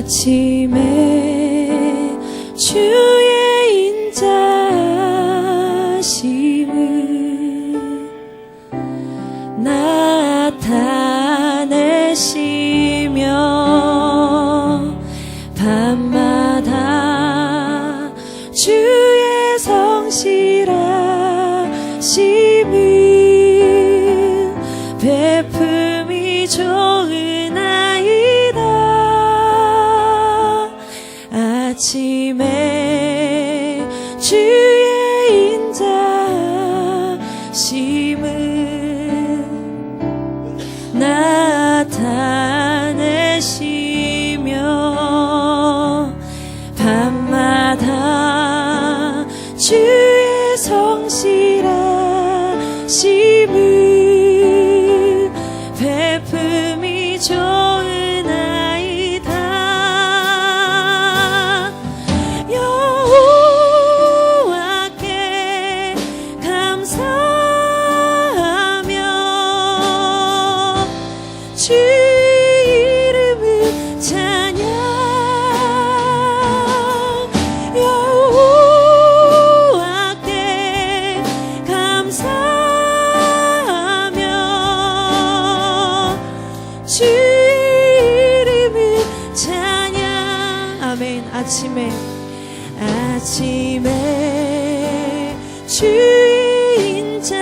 아침에 주의 인자심을 나타내시며 밤마다 주의 성실하심을 베품이 좋으나이다. 아침에 주의 인자심을 나타내시며 밤마다 주의 성실하심을 베품이 좋으나이다. 여호와께 감사하며 주 이름을 찬양. 여호와께 감사하며 주 이름을 찬양. 아멘. 아침에 주의 인자심을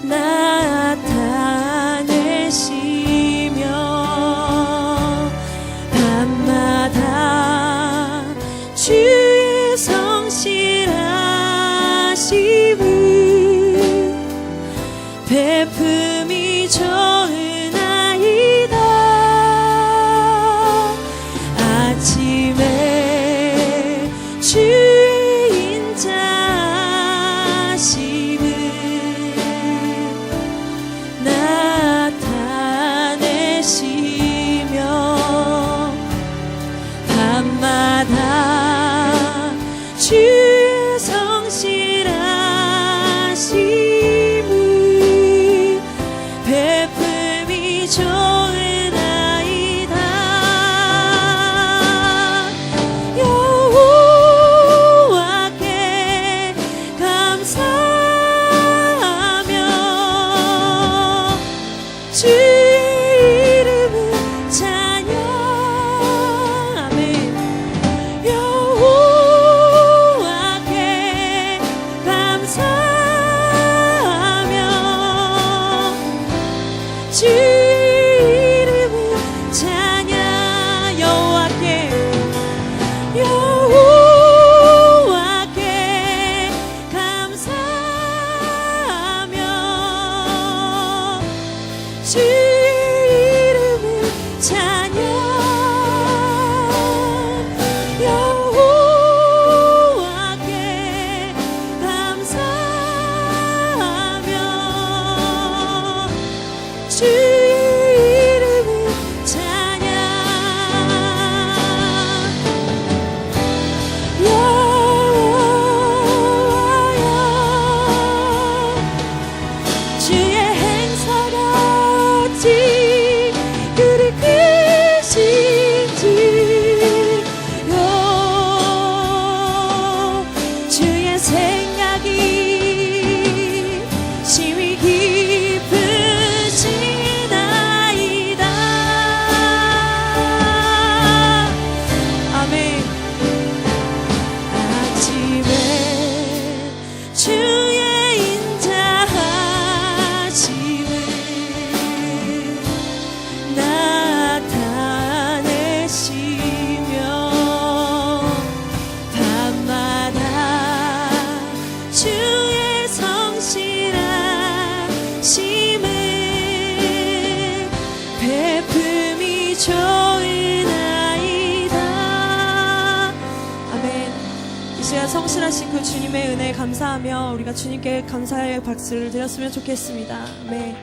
나타내시며 밤마다 주의 성실하심을 베품이 좋으나이다. 아침에 주의 인자심을 나타내시며 밤마다 주의 성실하심을 베품이 좋으나이다. 여호와께 감사하며 주 이름을 찬양. 아멘. 여호와께 감사하며 주 이름을 찬양. 여호와께 감사하며 주 이름을 찬양. 여호와께 감사하며 주 이름을 찬양. 여호와여 주의 행사가 어찌 그리 크신지요. 주의 생각이 심히 깊으시나이다. 아멘. 아침에 주의 인자하심을 나타내시며 밤마다 주의 성실하심을 베품이 좋으나이다. 아멘. 이 시간 성실하신 그 주님의 은혜에 감사하며 우리가 주님께 감사의 박수를 드렸으면 좋겠습니다. 아멘.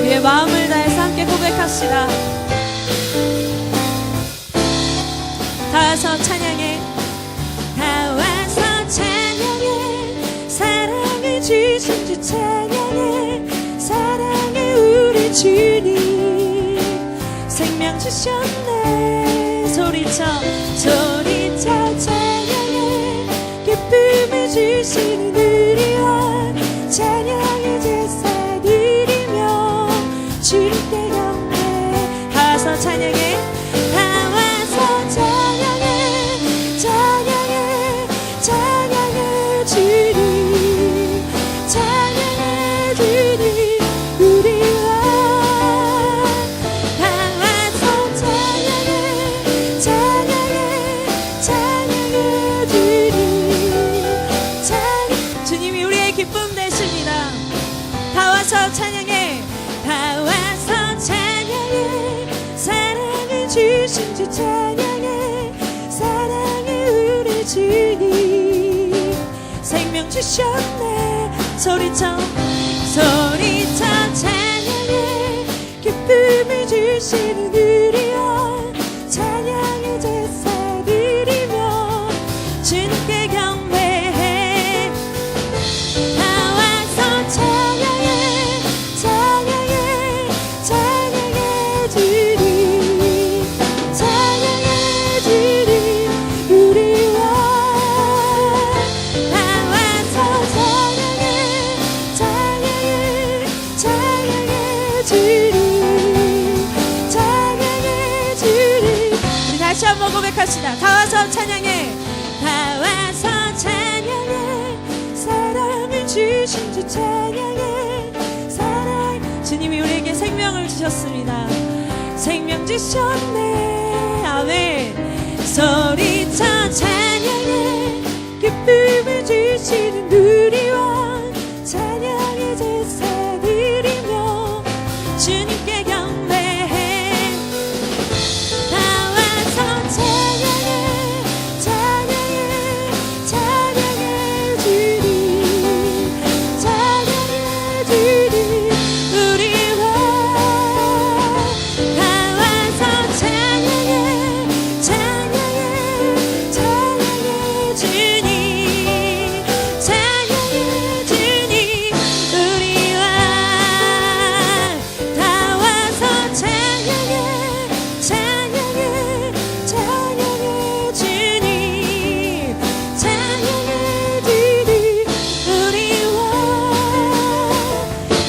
우리의 마음을 다해서 함께 고백합시다. 다 같이 찬양해. 다 주 찬양해 사랑해 우리 주님 생명 주셨네 소리쳐 찬양해 기쁨을 주시는 우리와 찬양의 제사 드리며 주님께 경배 하와서 찬양해 하와서 찬양해 찬양해 주님 찬양해 주님 우리와 하와서 찬양해 주님 주님이 우리의 기쁨 되십니다. 다 와서 찬양해 사랑해 주신 주 찬양해 사랑해 우리 주님 생명 주셨네 소리쳐 찬양해 기쁨을 주시는 우리와 찬양의 제사 드리며 주님께 경배해 나와서 찬양해 주님 찬양해 주님 우리와 나와서 찬양해 주님 찬양해 주님 우리 다시 한번 고백합시다. 다 와서 찬양해 사랑을 주신 주 찬양해 사랑 주님이 우리에게 생명을 주셨습니다. 생명 주셨네 아멘 소리쳐 찬양해 기쁨을 주시는 우리와 찬양의 제사 드리며 주님께 경배해 나와서 찬양해 주님 찬양해 주님 우리와 나와서 찬양해 주님 찬양해 주님 우리와 나와서 찬양해 주님 찬양해 주님 우리와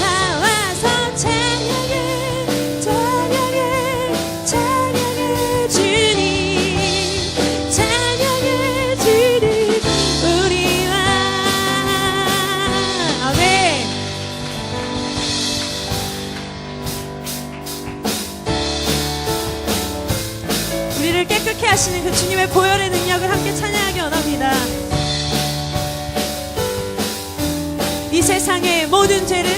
나와서 찬양해 주님 찬양해 주님 우리와 아멘 우리를 깨끗게 하시는 그 주님의 보혈의 능력을 함께 찬양하기 원합니다. 이 세상의 모든 죄를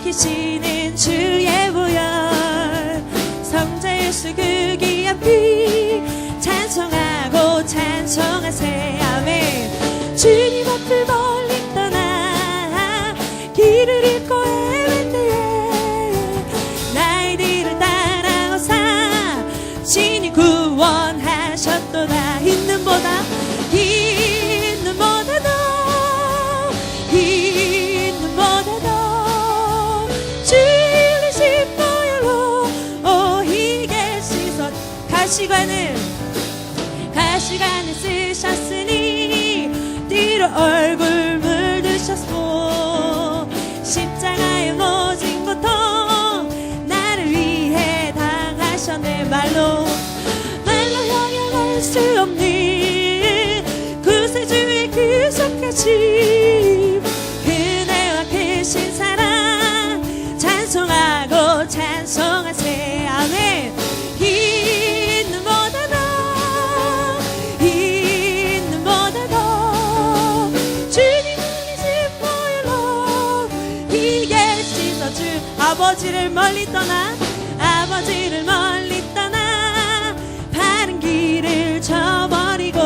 밝히시는 주의 보혈 성자 예수 그 귀한 피 찬송하고 찬송하세 아멘 주님 앞을 멀리 떠나 길을 잃고 헤맬 때에 나의 뒤를 따라오사 신이 구원하셨도다 있는보다 가시관을 쓰셨으니 뒤로 얼굴 물드셨고 십자가에 모진 고통 나를 위해 당하셨네 말로 형용할 수 없는 구세주의 구속하심 그네와 크신 사랑 찬송하고 찬송하세 아멘 아버지를 멀리 떠나 바른 길을 저버리고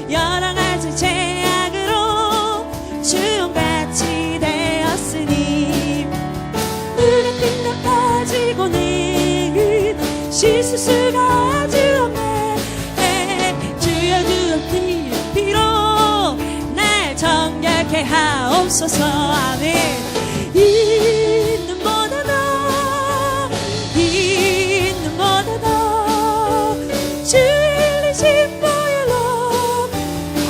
여러 가지 죄악으로 주용같이 되었으니 눈에 띵 가지고는 씻을 수가 아주 없네 주여 주여 하옵소서. 아멘. 이 눈보다 더 진리신 보혈로.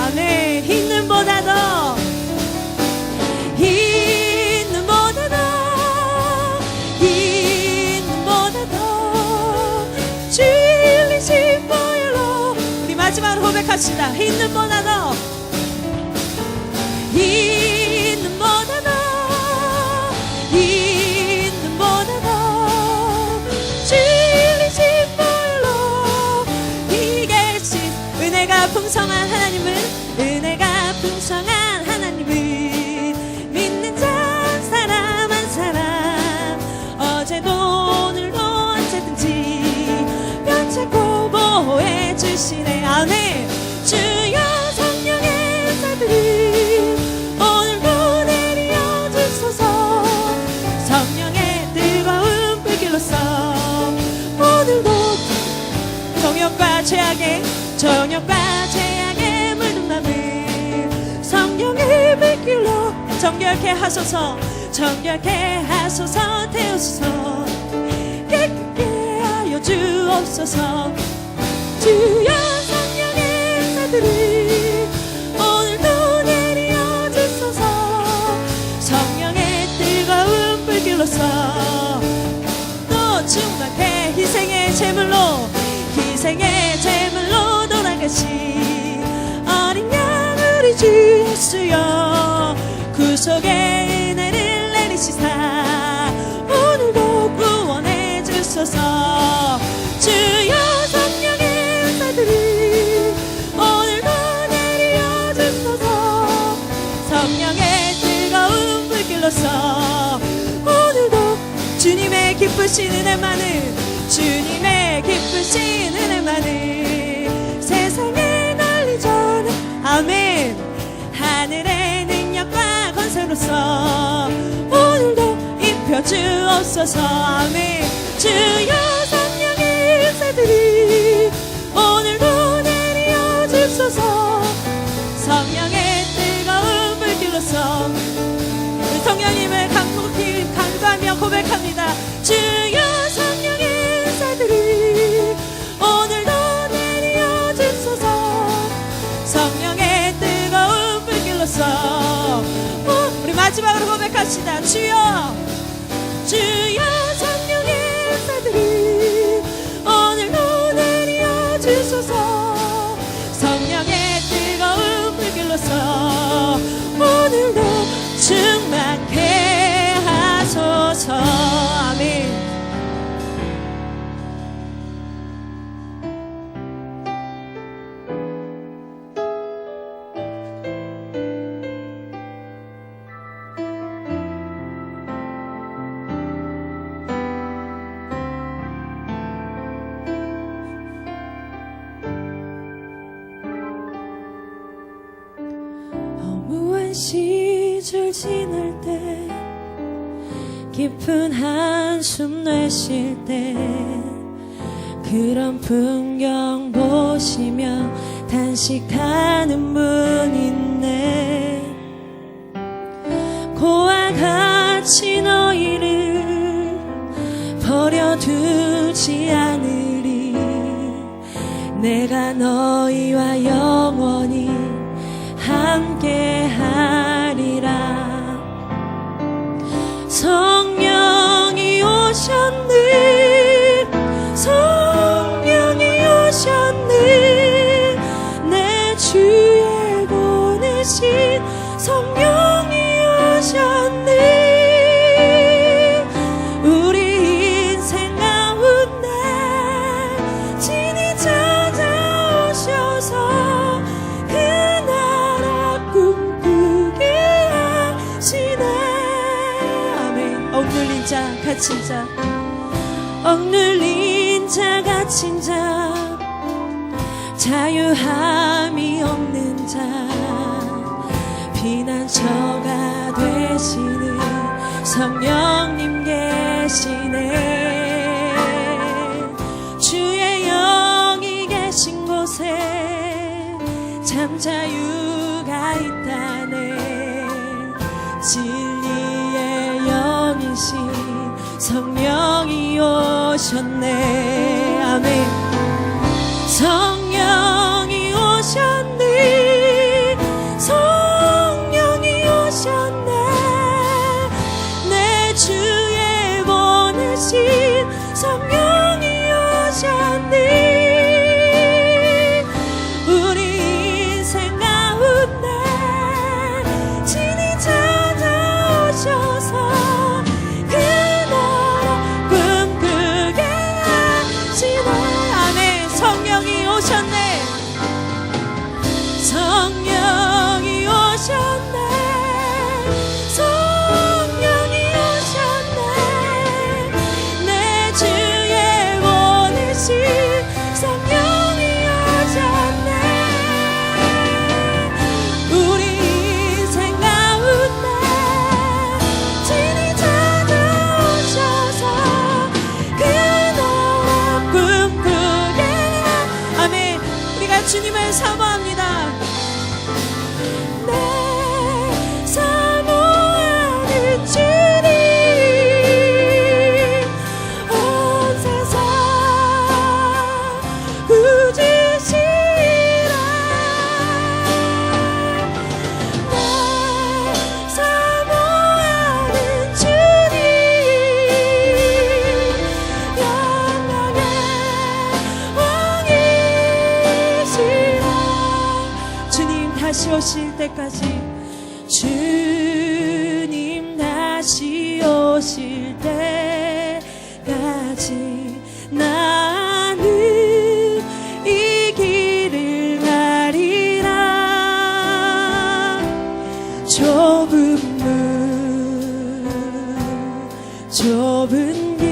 아멘. 흰 눈보다 더 진리신 보혈로. 우리 마지막으로 고백합시다. 흰 눈보다 더 진리신 보혈로. 이 계신 은혜가 풍성한 하나님은, 은혜가 풍성한 하나님은 믿는 자 한 사람 한 사람 어제도 오늘도 언제든지 면찮고 보호해 주시네. 아멘. 주여 성령의 사들이 오늘도 내려 주소서. 성령의 뜨거운 불길로서 오늘도 정욕과 죄악에 물든 맘을 성령의 불길로 정결케 하소서. 정결케 하소서. 태우소서. 깨끗게 하여 주옵소서. 주여 성령의 사들이 오늘도 내려 주소서. 성령의 뜨거운 불길로서 또 충만케 희생의 제물로 돌아가신 어린 양 우리 주 예수여, 구속의 은혜를 내리시사 오늘도 구원해 주소서. 주여 성령의 사들이 오늘도 내려 주소서. 성령의 뜨거운 불길로서 오늘도 주님의 기쁘신 은혜만을 세상에 널리 전해. 아멘. 하늘의 능력과 권세로서 오늘도 입혀 주옵소서. 아멘. 주여 성령의 사들이 오늘도 내려 주소서. 성령의 뜨거운 불길로서 성령님을 강구하며 고백합니다. 주여 성령의 사들이 오늘도 내려 주소서. 성령의 뜨거운 불길로서 우리 마지막으로 고백합시다. 주여 성령의 사들이 오늘도 내려 주소서. 성령의 뜨거운 불길로서 오늘도 충만케 하소서. 아멘. 허무한 시절 지날 때, 깊은 한숨 내쉴 때, 그런 풍경 보시며 단식하는 분 있네. 고와 같이 너희를 버려두지 않으리. 내가 너희와 영원히 함께 하리라. 성령이 오셨네. 성령이 오셨네. 내 주에 보내신 성령이 오셨네. 우리 인생 가운데 친히 찾아오셔서 그 나라 꿈꾸게 하시네. 아멘. 억눌린 자 갇힌 자, 억눌린 자 갇힌 자, 자유함이 없는 자, 피난처가 되시는 성령님 계시네. 주의 영이 계신 곳에 참 자유가 있다네. 진리의 영이신 성령이 오셨네. 아멘. 성령이 오셨네. 성령이 오셨네. 내 주에 보내신 성령이 오셨네. 우리 인생 가운데 친히 찾아오셔서 그 나라 꿈꾸게 하시네. 아멘. 성령이 오셨네. 성령이 오셨네. 성령이 오셨네. 내 주에 보내신 성령이 오셨네. 우리 인생 가운데 친히 찾아오셔서 그 나라 꿈꾸게. 아멘. 우리가 주님을 사모합니다. 내 사모하는 주님, 온 세상 구주시라. 내 사모하는 주님, 영광의 왕이시라. 주님 다시 오실 때까지, 주님 다시 오실 때까지 나는 이 길을 가리라. 좁은 문, 좁은 길,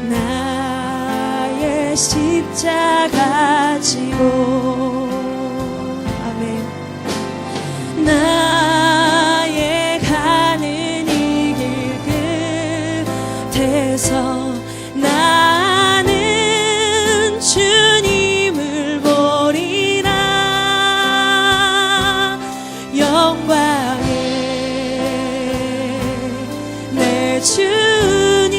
나의 십자가 지고. 아멘. 나의 가는 이 길 끝에서 나는 주님을 보리라. 영광의 내 주님,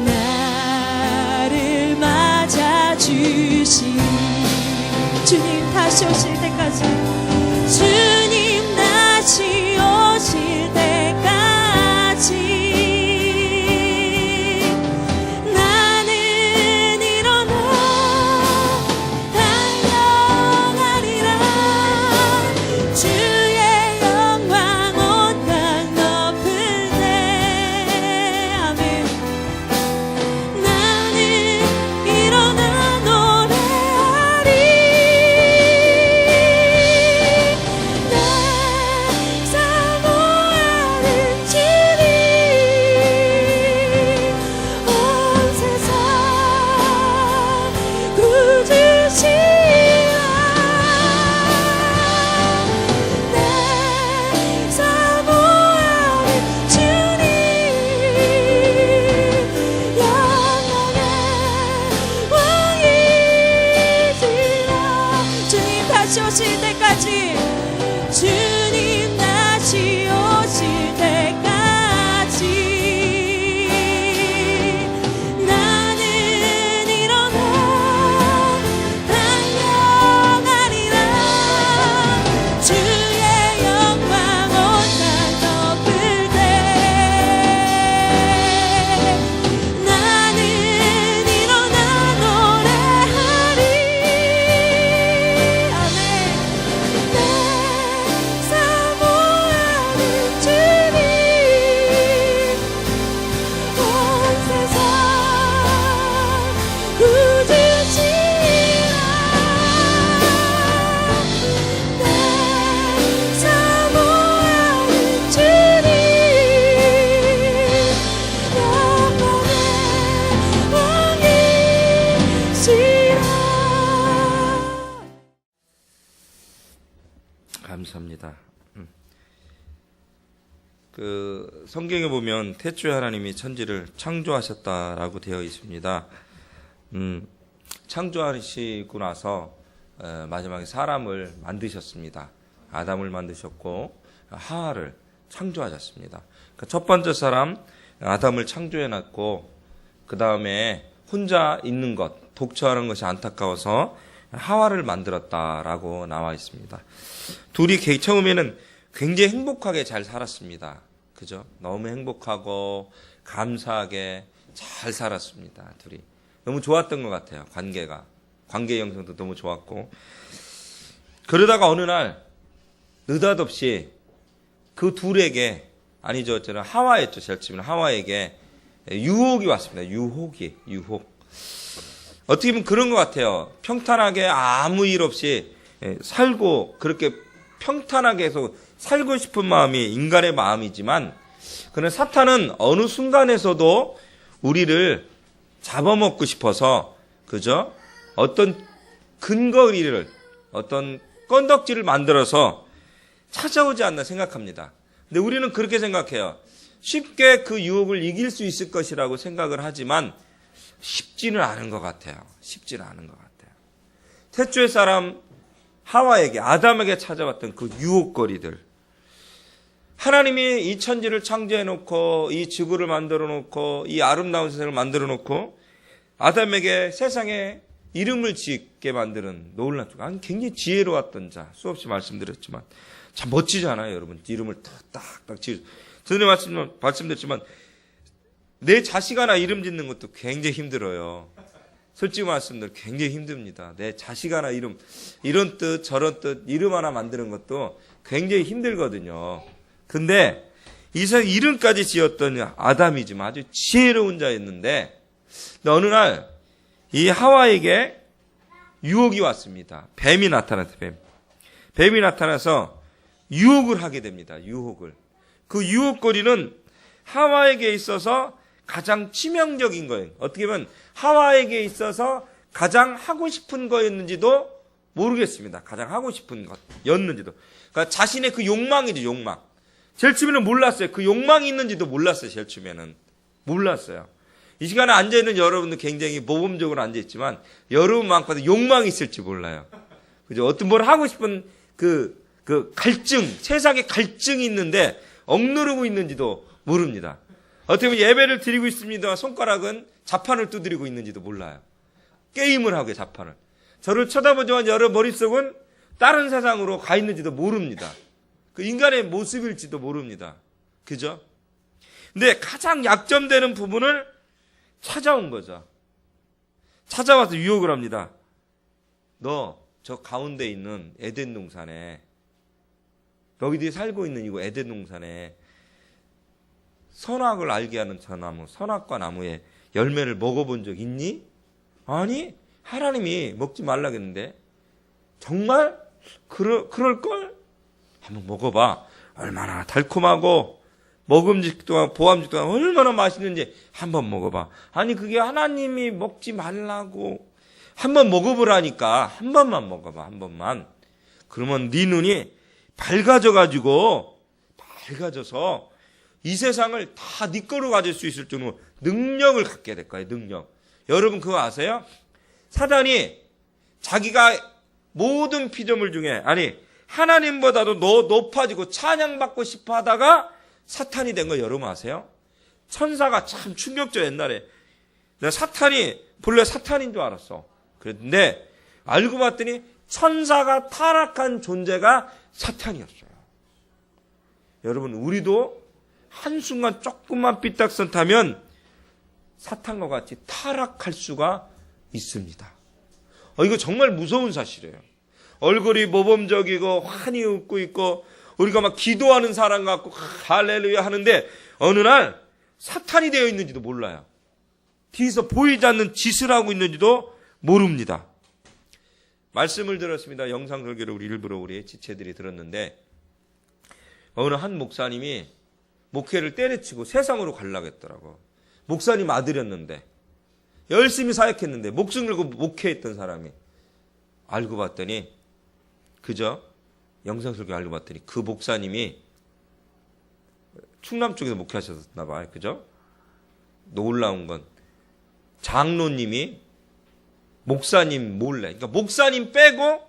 나를 맞아주시. 주님 다시 오실 때까지, 주님 다시 오실 때까지 나는 일어나 달려가리라. 주의 영광 온 땅 덮을 때. 아멘. 나는 일어나 노래하리. 내 사모하는 주님, 온 세상 구주시라. 내 사모하는 주님, 영광의 왕이시라. 주님 다시 오실 때까지, 주님 다시 오실 때까지 나는 일어나 달려가리라. 주의 영광 온 땅 덮을 때 나는 일어나 노래하리. 아멘. 내 사모하는 주님, 온 세상 구주시라. 내 사모하는 주님, 영광의 왕이시라. 감사합니다. 성경에 보면 태초에 하나님이 천지를 창조하셨다라고 되어 있습니다. 창조하시고 나서 마지막에 사람을 만드셨습니다. 아담을 만드셨고 하와를 창조하셨습니다. 그러니까 첫 번째 사람 아담을 창조해놨고 그 다음에 혼자 있는 것, 독처하는 것이 안타까워서 하와를 만들었다라고 나와 있습니다. 둘이 처음에는 굉장히 행복하게 잘 살았습니다. 그죠? 너무 행복하고 감사하게 잘 살았습니다. 둘이 너무 좋았던 것 같아요. 관계 형성도 너무 좋았고, 그러다가 어느 날 느닷없이 그 둘에게, 아니죠, 저는 하와였죠, 제일 처음에는 하와에게 유혹이 왔습니다. 유혹. 어떻게 보면 그런 것 같아요. 평탄하게 아무 일 없이 살고, 그렇게 평탄하게 해서 살고 싶은 마음이 인간의 마음이지만, 그는 사탄은 어느 순간에서도 우리를 잡아먹고 싶어서, 그죠? 어떤 근거리를, 어떤 건덕지를 만들어서 찾아오지 않나 생각합니다. 근데 우리는 그렇게 생각해요. 쉽게 그 유혹을 이길 수 있을 것이라고 생각을 하지만 쉽지는 않은 것 같아요. 태초의 사람 하와에게, 아담에게 찾아왔던 그 유혹거리들. 하나님이 이 천지를 창조해놓고 이 지구를 만들어놓고 이 아름다운 세상을 만들어놓고 아담에게 세상에 이름을 짓게 만드는 놀란 쪽. 굉장히 지혜로웠던 자. 수없이 말씀드렸지만 참 멋지잖아요, 여러분. 이름을 딱딱 지으. 전에 말씀드렸지만 내 자식 하나 이름 짓는 것도 굉장히 힘들어요. 솔직히 말씀드려 굉장히 힘듭니다. 내 자식 하나 이름, 이런 뜻 저런 뜻 이름 하나 만드는 것도 굉장히 힘들거든요. 근데 이 세상 이름까지 지었던 아담이지만 아주 지혜로운 자였는데 어느 날 이 하와에게 유혹이 왔습니다. 뱀이 나타났어요. 뱀이 나타나서 유혹을 하게 됩니다. 그 유혹거리는 하와에게 있어서 가장 치명적인 거예요. 어떻게 보면 하와에게 있어서 가장 하고 싶은 거였는지도 모르겠습니다. 가장 하고 싶은 것였는지도. 그러니까 자신의 그 욕망이죠, 욕망. 제일 처음에는 몰랐어요. 그 욕망이 있는지도 몰랐어요. 제일 처음에는 몰랐어요. 이 시간에 앉아있는 여러분도 굉장히 모범적으로 앉아있지만 여러분 많고도 욕망이 있을지 몰라요. 그죠? 어떤 뭘 하고 싶은 그 갈증, 세상에 갈증이 있는데 억누르고 있는지도 모릅니다. 어떻게 보면 예배를 드리고 있습니다. 손가락은 자판을 두드리고 있는지도 몰라요. 게임을 하고 자판을. 저를 쳐다보지만 여러 머릿속은 다른 세상으로 가 있는지도 모릅니다. 그 인간의 모습일지도 모릅니다. 그죠? 근데 가장 약점되는 부분을 찾아온 거죠. 찾아와서 유혹을 합니다. 너 저 가운데 있는 에덴 동산에, 너희들이 살고 있는 이거 에덴 동산에 선악을 알게 하는 저 나무, 선악과 나무의 열매를 먹어본 적 있니? 아니, 하나님이 먹지 말라고 했는데 정말 그럴걸? 한번 먹어봐. 얼마나 달콤하고 먹음직도 하고 보암직도 하고 얼마나 맛있는지 한번 먹어봐. 아니, 그게 하나님이 먹지 말라고. 한번 먹어보라니까. 한 번만 먹어봐, 한 번만. 그러면 네 눈이 밝아져서 이 세상을 다 네 거로 가질 수 있을 정도로 능력을 갖게 될 거예요. 능력. 여러분 그거 아세요? 사단이 자기가 모든 피조물 중에, 아니 하나님보다도 높아지고 찬양받고 싶어 하다가 사탄이 된 거 여러분 아세요? 천사가 참 충격적. 옛날에 내가 본래 사탄인 줄 알았어. 그런데 알고 봤더니 천사가 타락한 존재가 사탄이었어요. 여러분 우리도 한순간 조금만 삐딱선 타면 사탄과 같이 타락할 수가 있습니다. 이거 정말 무서운 사실이에요. 얼굴이 모범적이고 환히 웃고 있고 우리가 막 기도하는 사람 같고 할렐루야 하는데 어느 날 사탄이 되어 있는지도 몰라요. 뒤에서 보이지 않는 짓을 하고 있는지도 모릅니다. 말씀을 들었습니다. 영상 설교를 일부러 우리 지체들이 들었는데 어느 한 목사님이 목회를 때려치고 세상으로 가려고 했더라고. 목사님 아들이었는데 열심히 사역했는데 목숨 걸고 목회했던 사람이 알고 봤더니 그저 영상 설교 알고 봤더니 그 목사님이 충남 쪽에서 목회하셨나 봐요. 그죠? 놀라운 건 장로님이 목사님 몰래, 그러니까 목사님 빼고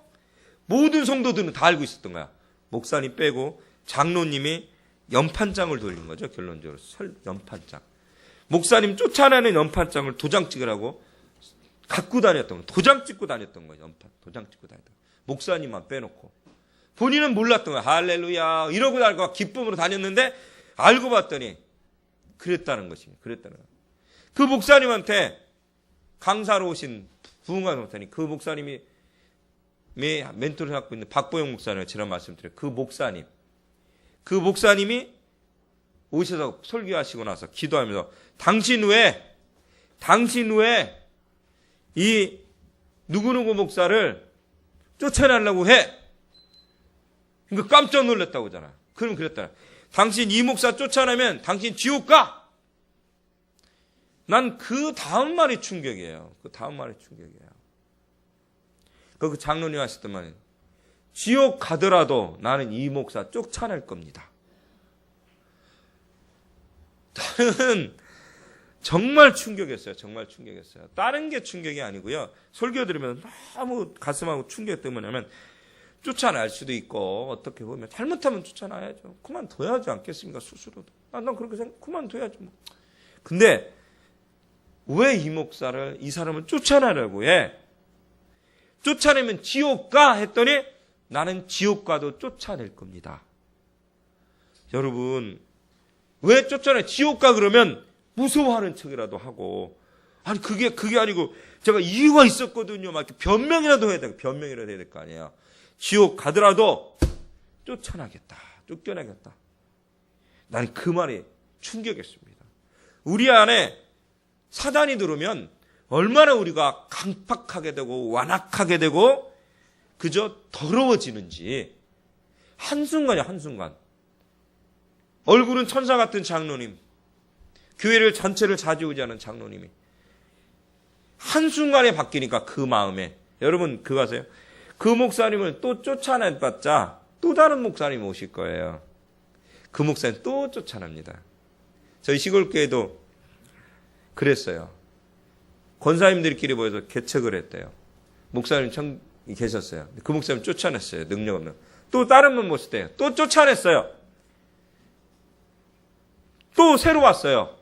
모든 성도들은 다 알고 있었던 거야. 목사님 빼고 장로님이 연판장을 돌린 거죠. 결론적으로 연판장. 목사님 쫓아내는 연판장을 도장 찍으라고 갖고 다녔던 거, 도장 찍고 다녔던 거예요. 도장 찍고 다녔던 거. 목사님만 빼놓고 본인은 몰랐던 거야. 할렐루야 이러고 다니고 기쁨으로 다녔는데 알고 봤더니 그랬다는 것입니다. 그랬다는 거예요. 그 목사님한테 강사로 오신 부흥관 목사님, 그 목사님이 멘토를 갖고 있는 박보영 목사님을 지난 말씀드려요. 그 목사님이 오셔서 설교하시고 나서 기도하면서 당신 후에 이 누구누구 목사를 쫓아내려고 해. 그러니까 깜짝 놀랐다고 하잖아. 그럼 그랬다. 당신 이 목사 쫓아내면 당신 지옥 가. 난 그 다음 말이 충격이에요. 그 다음 말이 충격이에요. 그 장로님 하셨던 말이 지옥 가더라도 나는 이 목사 쫓아낼 겁니다. 나는 정말 충격이었어요. 정말 충격이었어요. 다른 게 충격이 아니고요. 설교 들으면 너무 가슴하고 충격했던 게 뭐냐면 쫓아낼 수도 있고 어떻게 보면 잘못하면 쫓아놔야죠. 그만둬야 하지 않겠습니까? 스스로도. 난 그렇게 생각, 그만둬야죠. 뭐. 근데 왜 이 목사를, 이 사람을 쫓아내려고 해? 쫓아내면 지옥 가 했더니 나는 지옥 가도 쫓아낼 겁니다. 여러분, 왜 쫓아내? 지옥 가 그러면 무서워하는 척이라도 하고, 아니 그게 아니고 제가 이유가 있었거든요. 막 이렇게 변명이라도 해야 돼. 변명이라도 해야 될 거 아니에요. 지옥 가더라도 쫓아나겠다. 쫓겨나겠다. 나는 그 말이 충격이었습니다. 우리 안에 사단이 들어오면 얼마나 우리가 강팍하게 되고 완악하게 되고 그저 더러워지는지 한순간이야, 한순간. 얼굴은 천사 같은 장로님, 교회를 전체를 좌지우지하는 장로님이 한순간에 바뀌니까 그 마음에, 여러분 그거 아세요? 그 목사님을 또 쫓아내봤자 또 다른 목사님이 오실 거예요. 그 목사님 또 쫓아냅니다. 저희 시골교회도 그랬어요. 권사님들끼리 모여서 개척을 했대요. 목사님 계셨어요. 그 목사님 쫓아냈어요. 능력 없는. 또 다른 분 모셨대요. 또 쫓아냈어요. 또 새로 왔어요.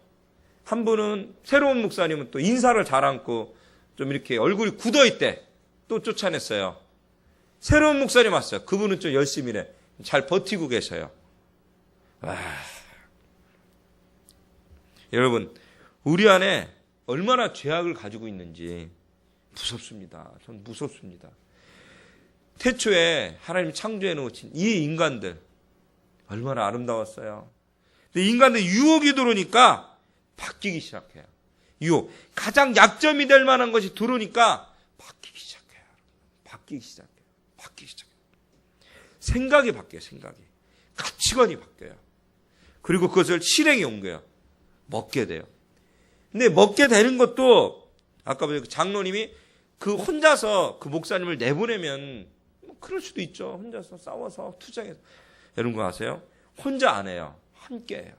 한 분은, 새로운 목사님은 또 인사를 잘 안고 좀 이렇게 얼굴이 굳어있대. 또 쫓아냈어요. 새로운 목사님 왔어요. 그분은 좀 열심히 해. 잘 버티고 계셔요. 와. 여러분, 우리 안에 얼마나 죄악을 가지고 있는지 무섭습니다. 전 무섭습니다. 태초에 하나님 창조해 놓으신 이 인간들 얼마나 아름다웠어요. 근데 인간들 유혹이 들어오니까 바뀌기 시작해요. 유혹. 가장 약점이 될 만한 것이 들어오니까 바뀌기 시작해요. 바뀌기 시작해요. 생각이 바뀌어요. 생각이. 가치관이 바뀌어요. 그리고 그것을 실행에 옮겨요. 먹게 돼요. 근데 먹게 되는 것도 아까 장로님이 그 혼자서 그 목사님을 내보내면 뭐 그럴 수도 있죠. 혼자서 싸워서 투쟁해서. 여러분 그거 아세요? 혼자 안 해요. 함께해요.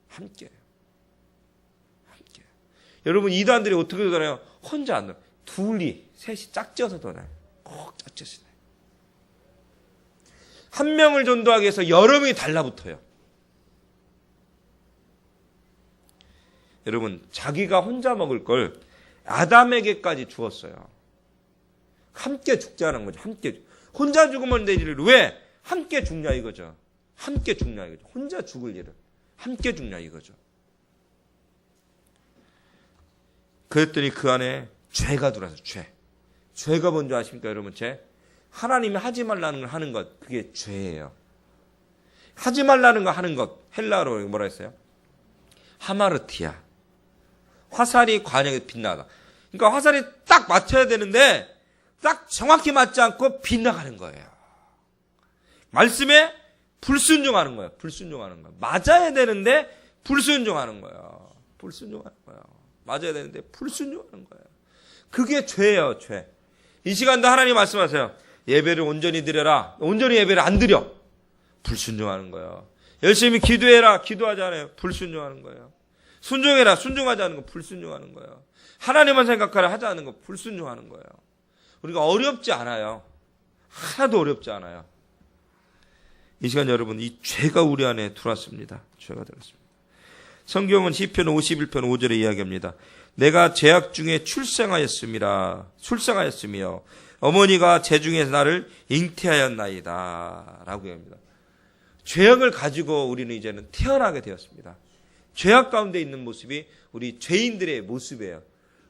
함께해요. 여러분 이단들이 어떻게 돌아요? 혼자 안 돌아요. 둘이 셋이 짝지어서 돌아요. 꼭 짝지어서 돌아요. 한 명을 전도하기 위해서 여러 명이 달라붙어요. 여러분 자기가 혼자 먹을 걸 아담에게까지 주었어요. 함께 죽자는 거죠. 함께. 혼자 죽으면 되지를 왜? 함께 죽냐 이거죠. 함께 죽냐 이거죠. 혼자 죽을 일을 함께 죽냐 이거죠. 그랬더니 그 안에 죄가 들어와서 죄가 뭔지 아십니까 여러분? 죄. 하나님이 하지 말라는 걸 하는 것, 그게 죄예요. 하지 말라는 거 하는 것, 헬라어로 뭐라 했어요? 하마르티아. 화살이 관역에 빗나가다. 그러니까 화살이 딱 맞춰야 되는데 딱 정확히 맞지 않고 빗나가는 거예요. 말씀에 불순종하는 거예요. 불순종하는 거예요. 맞아야 되는데 불순종하는 거예요. 불순종하는 거예요. 맞아야 되는데 불순종하는 거예요. 그게 죄예요, 죄. 이 시간도 하나님 말씀하세요. 예배를 온전히 드려라. 온전히 예배를 안 드려. 불순종하는 거예요. 열심히 기도해라. 기도하지 않아요. 불순종하는 거예요. 순종해라. 순종하지 않은 거 불순종하는 거예요. 하나님만 생각하라 하지 않은 거 불순종하는 거예요. 우리가 어렵지 않아요. 하나도 어렵지 않아요. 이 시간 여러분, 이 죄가 우리 안에 들어왔습니다. 죄가 들어왔습니다. 성경은 시편 51편 5절에 이야기합니다. 내가 죄악 중에 출생하였으며 어머니가 재중에서 나를 잉태하였나이다 라고 합니다. 죄악을 가지고 우리는 이제는 태어나게 되었습니다. 죄악 가운데 있는 모습이 우리 죄인들의 모습이에요.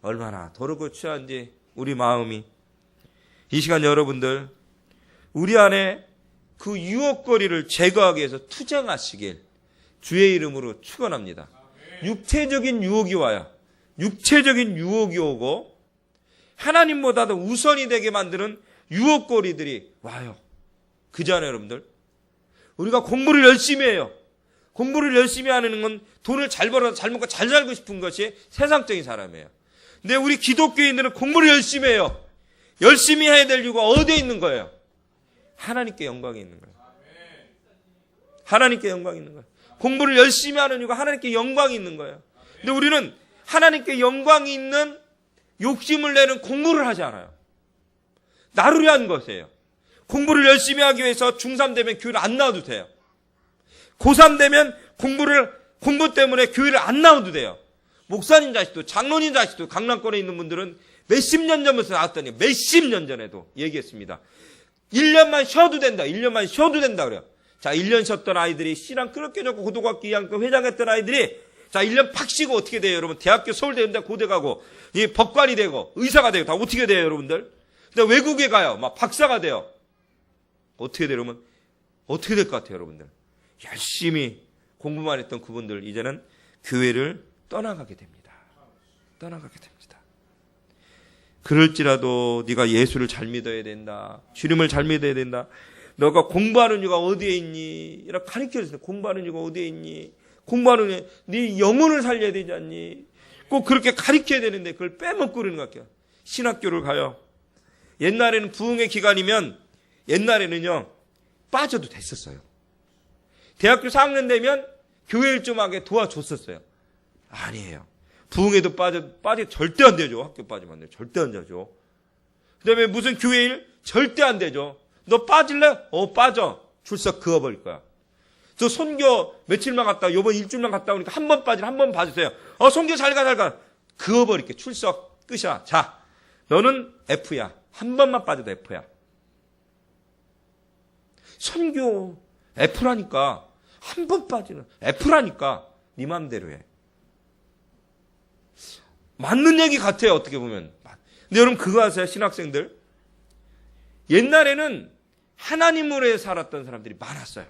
얼마나 더럽고 취한지 우리 마음이. 이 시간 여러분들, 우리 안에 그 유혹거리를 제거하기 위해서 투쟁하시길 주의 이름으로 축원합니다. 육체적인 유혹이 와요. 육체적인 유혹이 오고 하나님보다도 우선이 되게 만드는 유혹거리들이 와요. 그지 않아요, 여러분들? 우리가 공부를 열심히 해요. 공부를 열심히 하는 건 돈을 잘 벌어서 잘 먹고 잘 살고 싶은 것이 세상적인 사람이에요. 근데 우리 기독교인들은 공부를 열심히 해요. 열심히 해야 될 이유가 어디에 있는 거예요? 하나님께 영광이 있는 거예요. 하나님께 영광이 있는 거예요. 공부를 열심히 하는 이유가 하나님께 영광이 있는 거예요. 근데 우리는 하나님께 영광이 있는 욕심을 내는 공부를 하지 않아요. 나를 위한 것이에요. 공부를 열심히 하기 위해서 중3 되면 교회를 안 나와도 돼요. 고3 되면 공부 때문에 교회를 안 나와도 돼요. 목사님 자식도 장로님 자식도 강남권에 있는 분들은 몇십 년 전부터 나왔더니 몇십 년 전에도 얘기했습니다. 1년만 쉬어도 된다. 1년만 쉬어도 된다 그래요. 자, 1년 쉬었던 아이들이 씨랑 그렇게 좋고 고등학교 2학년 회장했던 아이들이 자, 1년 팍 쉬고 어떻게 돼요, 여러분? 대학교 서울대인데 고대 가고 이 법관이 되고 의사가 되고 다 어떻게 돼요, 여러분들? 근데 외국에 가요. 막 박사가 돼요. 어떻게 돼요, 여러분? 어떻게 될 것 같아요, 여러분들? 열심히 공부만 했던 그분들 이제는 교회를 떠나가게 됩니다. 떠나가게 됩니다. 그럴지라도 네가 예수를 잘 믿어야 된다. 주님을 잘 믿어야 된다. 너가 공부하는 이유가 어디에 있니? 이렇게 가르쳐주세요. 공부하는 이유가 어디에 있니? 공부하는 이유, 네 영혼을 살려야 되지 않니? 꼭 그렇게 가르쳐야 되는데 그걸 빼먹고 그러는 것 같아요. 신학교를 가요. 옛날에는 부흥의 기간이면 옛날에는요 빠져도 됐었어요. 대학교 4학년 되면 교회를 좀 하게 도와줬었어요. 아니에요. 부흥에도 빠져 절대 안 되죠. 학교 빠지면 안 돼요. 절대 안 되죠. 그 다음에 무슨 교회일? 절대 안 되죠. 너 빠질래? 빠져. 출석 그어버릴 거야. 저 선교 며칠만 갔다 요번 일주일만 갔다 오니까 한 번 빠지라 한 번 봐주세요. 선교 잘 가. 그어버릴게. 출석 끝이야. 자, 너는 F야. 한 번만 빠져도 F야. 선교 F라니까. 한 번 빠지는 F라니까 네 맘대로 해. 맞는 얘기 같아요, 어떻게 보면. 근데 여러분 그거 아세요, 신학생들? 옛날에는 하나님으로 살았던 사람들이 많았어요.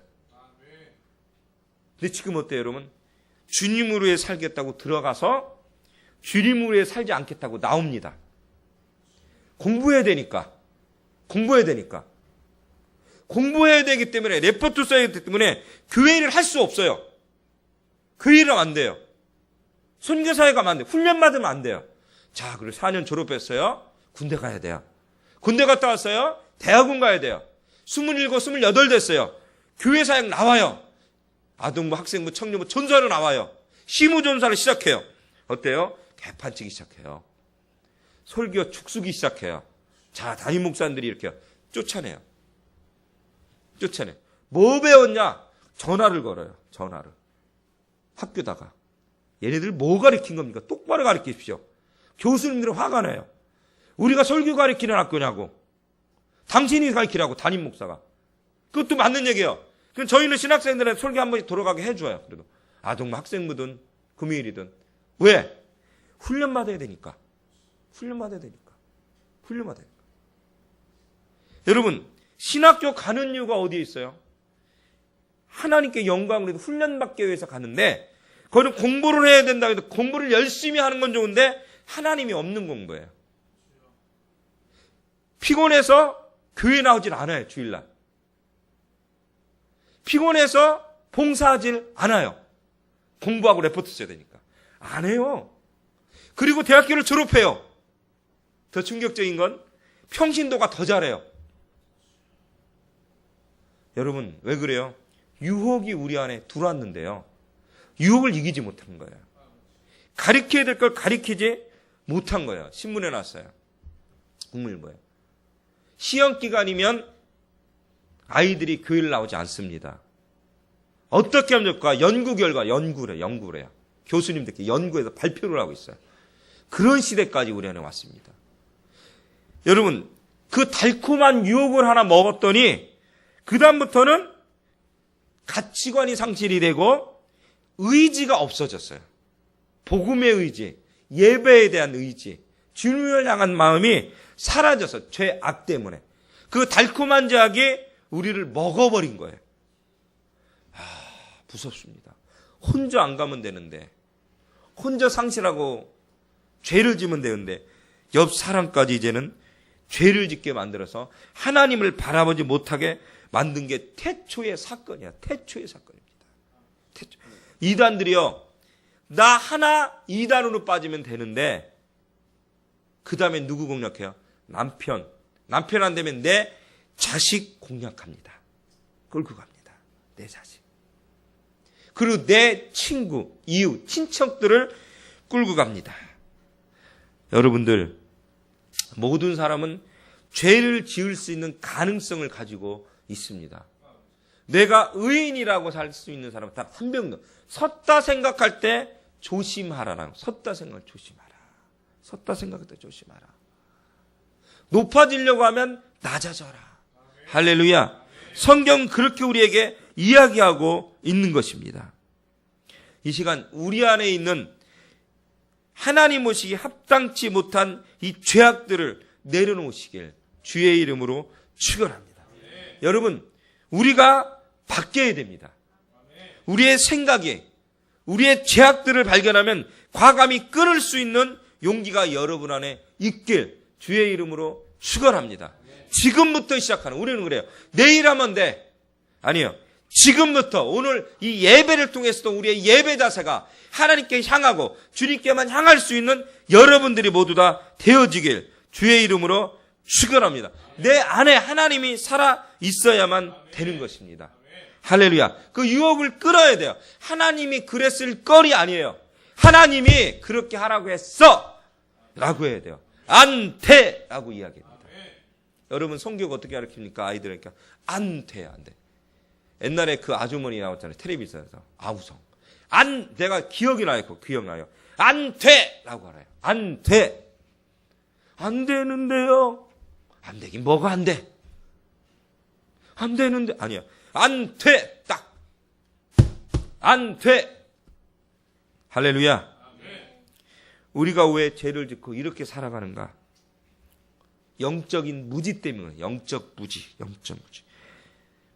근데 지금 어때요, 여러분? 주님으로 살겠다고 들어가서 주님으로 살지 않겠다고 나옵니다. 공부해야 되니까. 공부해야 되기 때문에, 레포트 써야 되기 때문에 교회 일을 할 수 없어요. 교회 일은 안 돼요. 선교사에 가면 안 돼요. 훈련 받으면 안 돼요. 자, 그리고 4년 졸업했어요. 군대 가야 돼요. 군대 갔다 왔어요. 대학원 가야 돼요. 27, 28 됐어요. 교회 사역 나와요. 아동부, 학생부, 청년부, 전사로 나와요. 시무전사를 시작해요. 어때요? 개판 치기 시작해요. 설교 축수기 시작해요. 자, 담임 목사님들이 이렇게 쫓아내요. 뭐 배웠냐? 전화를 걸어요. 전화를. 학교다가. 얘네들 뭐 가르친 겁니까? 똑바로 가르치십시오. 교수님들은 화가 나요. 우리가 설교 가르치는 학교냐고. 당신이 가르치라고, 담임 목사가. 그것도 맞는 얘기예요. 그럼 저희는 신학생들한테 설교 한 번씩 돌아가게 해줘요. 그래도 아동부 학생부든 금요일이든. 왜? 훈련받아야 되니까. 여러분, 신학교 가는 이유가 어디에 있어요? 하나님께 영광을 해도 훈련받기 위해서 가는데, 거기는 공부를 해야 된다 해도 공부를 열심히 하는 건 좋은데 하나님이 없는 공부예요. 피곤해서 교회 나오질 않아요. 주일날. 피곤해서 봉사하질 않아요. 공부하고 레포트 써야 되니까. 안 해요. 그리고 대학교를 졸업해요. 더 충격적인 건 평신도가 더 잘해요. 여러분, 왜 그래요? 유혹이 우리 안에 들어왔는데요. 유혹을 이기지 못하는 거예요. 가르쳐야 될 걸 가르치지 못한 거예요. 신문에 났어요. 국물보에. 시험 기간이면 아이들이 교회를 나오지 않습니다. 어떻게 하면 좋을까? 연구 결과, 연구래요. 교수님들께 연구해서 발표를 하고 있어요. 그런 시대까지 우리 안에 왔습니다. 여러분, 그 달콤한 유혹을 하나 먹었더니 그다음부터는 가치관이 상실이 되고 의지가 없어졌어요. 복음의 의지, 예배에 대한 의지, 주님을 향한 마음이 사라져서 죄악 때문에 그 달콤한 죄악이 우리를 먹어버린 거예요. 무섭습니다. 혼자 안 가면 되는데, 혼자 상실하고 죄를 지면 되는데 옆 사람까지 이제는 죄를 짓게 만들어서 하나님을 바라보지 못하게 만든 게 태초의 사건이야. 태초의 사건입니다. 이단들이요, 나 하나 이단으로 빠지면 되는데 그 다음에 누구 공략해요? 남편 안 되면 내 자식 공략합니다. 끌고 갑니다. 내 자식. 그리고 내 친구, 이웃, 친척들을 끌고 갑니다. 여러분들, 모든 사람은 죄를 지을 수 있는 가능성을 가지고 있습니다. 내가 의인이라고 살 수 있는 사람은 단 한 명도. 섰다 생각할 때 조심하라라고. 섰다 생각할 때 조심하라. 섰다 생각할 때 조심하라. 높아지려고 하면 낮아져라. 할렐루야. 성경은 그렇게 우리에게 이야기하고 있는 것입니다. 이 시간 우리 안에 있는 하나님 오시기 합당치 못한 이 죄악들을 내려놓으시길 주의 이름으로 축원합니다. 여러분, 우리가 바뀌어야 됩니다. 우리의 생각이, 우리의 죄악들을 발견하면 과감히 끊을 수 있는 용기가 여러분 안에 있길 주의 이름으로 축원합니다. 지금부터 시작하는, 우리는 그래요. 내일 하면 돼. 아니요. 지금부터 오늘 이 예배를 통해서도 우리의 예배 자세가 하나님께 향하고 주님께만 향할 수 있는 여러분들이 모두 다 되어지길 주의 이름으로 축원합니다. 내 안에 하나님이 살아 있어야만 되는 것입니다. 할렐루야. 그 유혹을 끌어야 돼요. 하나님이 그랬을 거리 아니에요. 하나님이 그렇게 하라고 했어 라고 해야 돼요. 안 돼 라고 이야기합니다. 여러분, 성경 어떻게 가르칩니까? 아이들에게 안 돼, 안 돼. 옛날에 그 아주머니 나왔잖아요. 텔레비전에서. 아우성. 내가 기억이 나요. 기억나요. 안 돼! 라고 알아요. 안 돼! 안 되는데요. 안 되긴 뭐가 안 돼? 안 되는데. 아니야. 안 돼! 딱! 안 돼! 할렐루야. 우리가 왜 죄를 짓고 이렇게 살아가는가? 영적인 무지 때문에. 영적 무지.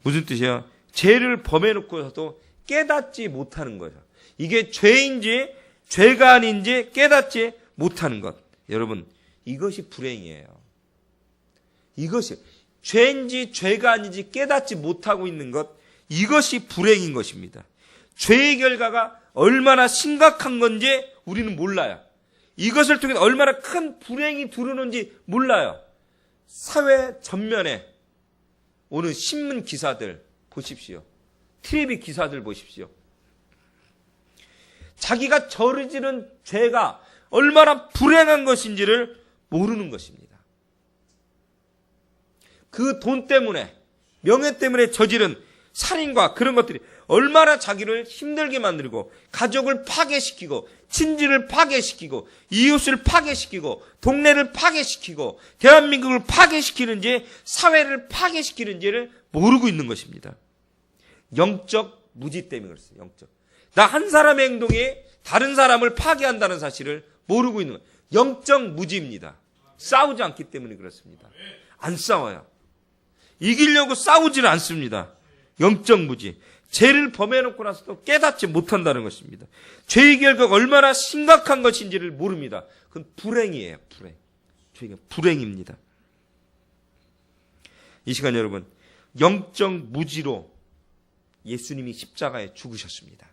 무슨 뜻이에요? 죄를 범해놓고서도 깨닫지 못하는 거죠. 이게 죄인지 죄가 아닌지 깨닫지 못하는 것. 여러분, 이것이 불행이에요. 이것이 죄인지 죄가 아닌지 깨닫지 못하고 있는 것, 이것이 불행인 것입니다. 죄의 결과가 얼마나 심각한 건지 우리는 몰라요. 이것을 통해 얼마나 큰 불행이 두르는지 몰라요. 사회 전면에 오는 신문 기사들 보십시오. TV 기사들 보십시오. 자기가 저지른 죄가 얼마나 불행한 것인지를 모르는 것입니다. 그 돈 때문에, 명예 때문에 저지른 살인과 그런 것들이 얼마나 자기를 힘들게 만들고 가족을 파괴시키고 친지를 파괴시키고 이웃을 파괴시키고 동네를 파괴시키고 대한민국을 파괴시키는지 사회를 파괴시키는지를 모르고 있는 것입니다. 영적 무지 때문에 그렇습니다. 영적. 나 한 사람의 행동이 다른 사람을 파괴한다는 사실을 모르고 있는 거예요. 영적 무지입니다. 싸우지 않기 때문에 그렇습니다. 안 싸워요. 이기려고 싸우지는 않습니다. 영적 무지. 죄를 범해놓고 나서도 깨닫지 못한다는 것입니다. 죄의 결과가 얼마나 심각한 것인지를 모릅니다. 그건 불행이에요. 불행. 죄가 불행입니다. 이 시간 여러분, 영적 무지로 예수님이 십자가에 죽으셨습니다.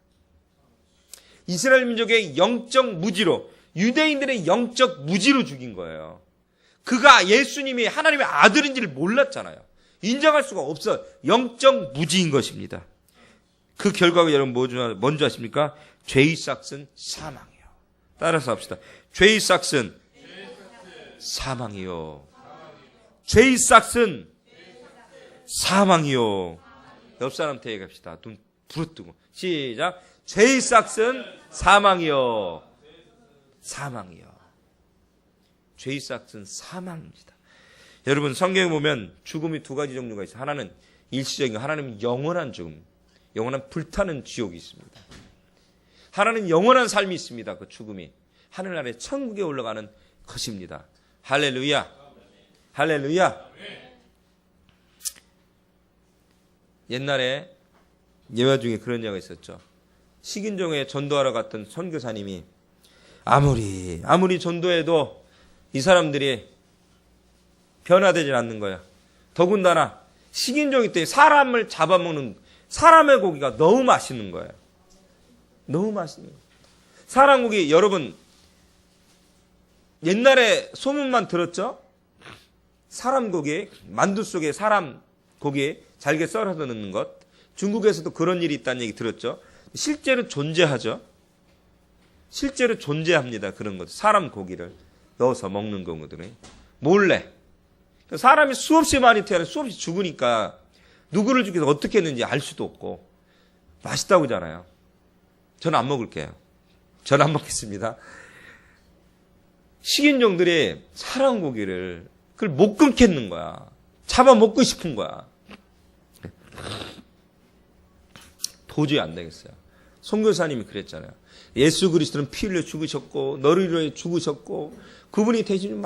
이스라엘 민족의 영적 무지로, 유대인들의 영적 무지로 죽인 거예요. 그가 예수님이 하나님의 아들인지를 몰랐잖아요. 인정할 수가 없어요. 영적 무지인 것입니다. 그 결과가 여러분 먼저 아십니까? 죄의 삭은 사망이에요. 따라서 합시다. 죄의 싹은 사망이요. 죄의 싹은 사망이요. 옆 사람한테 얘기합시다. 눈 부릅뜨고. 시작. 죄의 싹은 사망이요. 사망이요. 죄의 싹은 사망입니다. 여러분 성경에 보면 죽음이 두 가지 종류가 있어요. 하나는 일시적인 거, 하나는 영원한 죽음, 영원한 불타는 지옥이 있습니다. 하나는 영원한 삶이 있습니다. 그 죽음이 하늘나라의 천국에 올라가는 것입니다. 할렐루야. 할렐루야. 옛날에 예화 중에 그런 예가 있었죠. 식인종에 전도하러 갔던 선교사님이 아무리 전도해도 이 사람들이 변화되질 않는 거야. 더군다나 식인종이 때 사람을 잡아먹는 사람의 고기가 너무 맛있는 거예요. 너무 맛있는 거예요. 사람 고기 여러분 옛날에 소문만 들었죠? 사람 고기, 만두 속에 사람 고기 잘게 썰어서 넣는 것. 중국에서도 그런 일이 있다는 얘기 들었죠? 실제로 존재하죠? 실제로 존재합니다. 그런 것. 사람 고기를 넣어서 먹는 경우들이. 몰래. 사람이 수없이 많이 태어나 수없이 죽으니까 누구를 죽여서 어떻게 했는지 알 수도 없고 맛있다고 하잖아요. 저는 안 먹을게요. 저는 안 먹겠습니다. 식인종들이 사람 고기를 그걸 못 끊겠는 거야. 잡아 먹고 싶은 거야. 도저히 안 되겠어요. 선교사님이 그랬잖아요. 예수 그리스도는 피 흘려 죽으셨고 너를 위해 죽으셨고 그분이 대신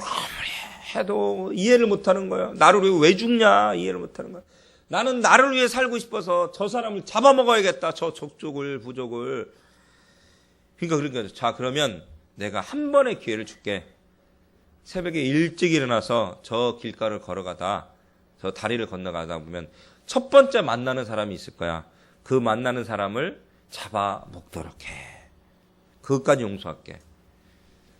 해도 이해를 못하는 거예요. 나를 왜 죽냐 이해를 못하는 거예요. 나는 나를 위해 살고 싶어서 저 사람을 잡아먹어야겠다. 저 족족을 부족을. 그러니까 자 그러면 내가 한 번의 기회를 줄게. 새벽에 일찍 일어나서 저 길가를 걸어가다 저 다리를 건너가다 보면 첫 번째 만나는 사람이 있을 거야. 그 만나는 사람을 잡아먹도록 해. 그것까지 용서할게.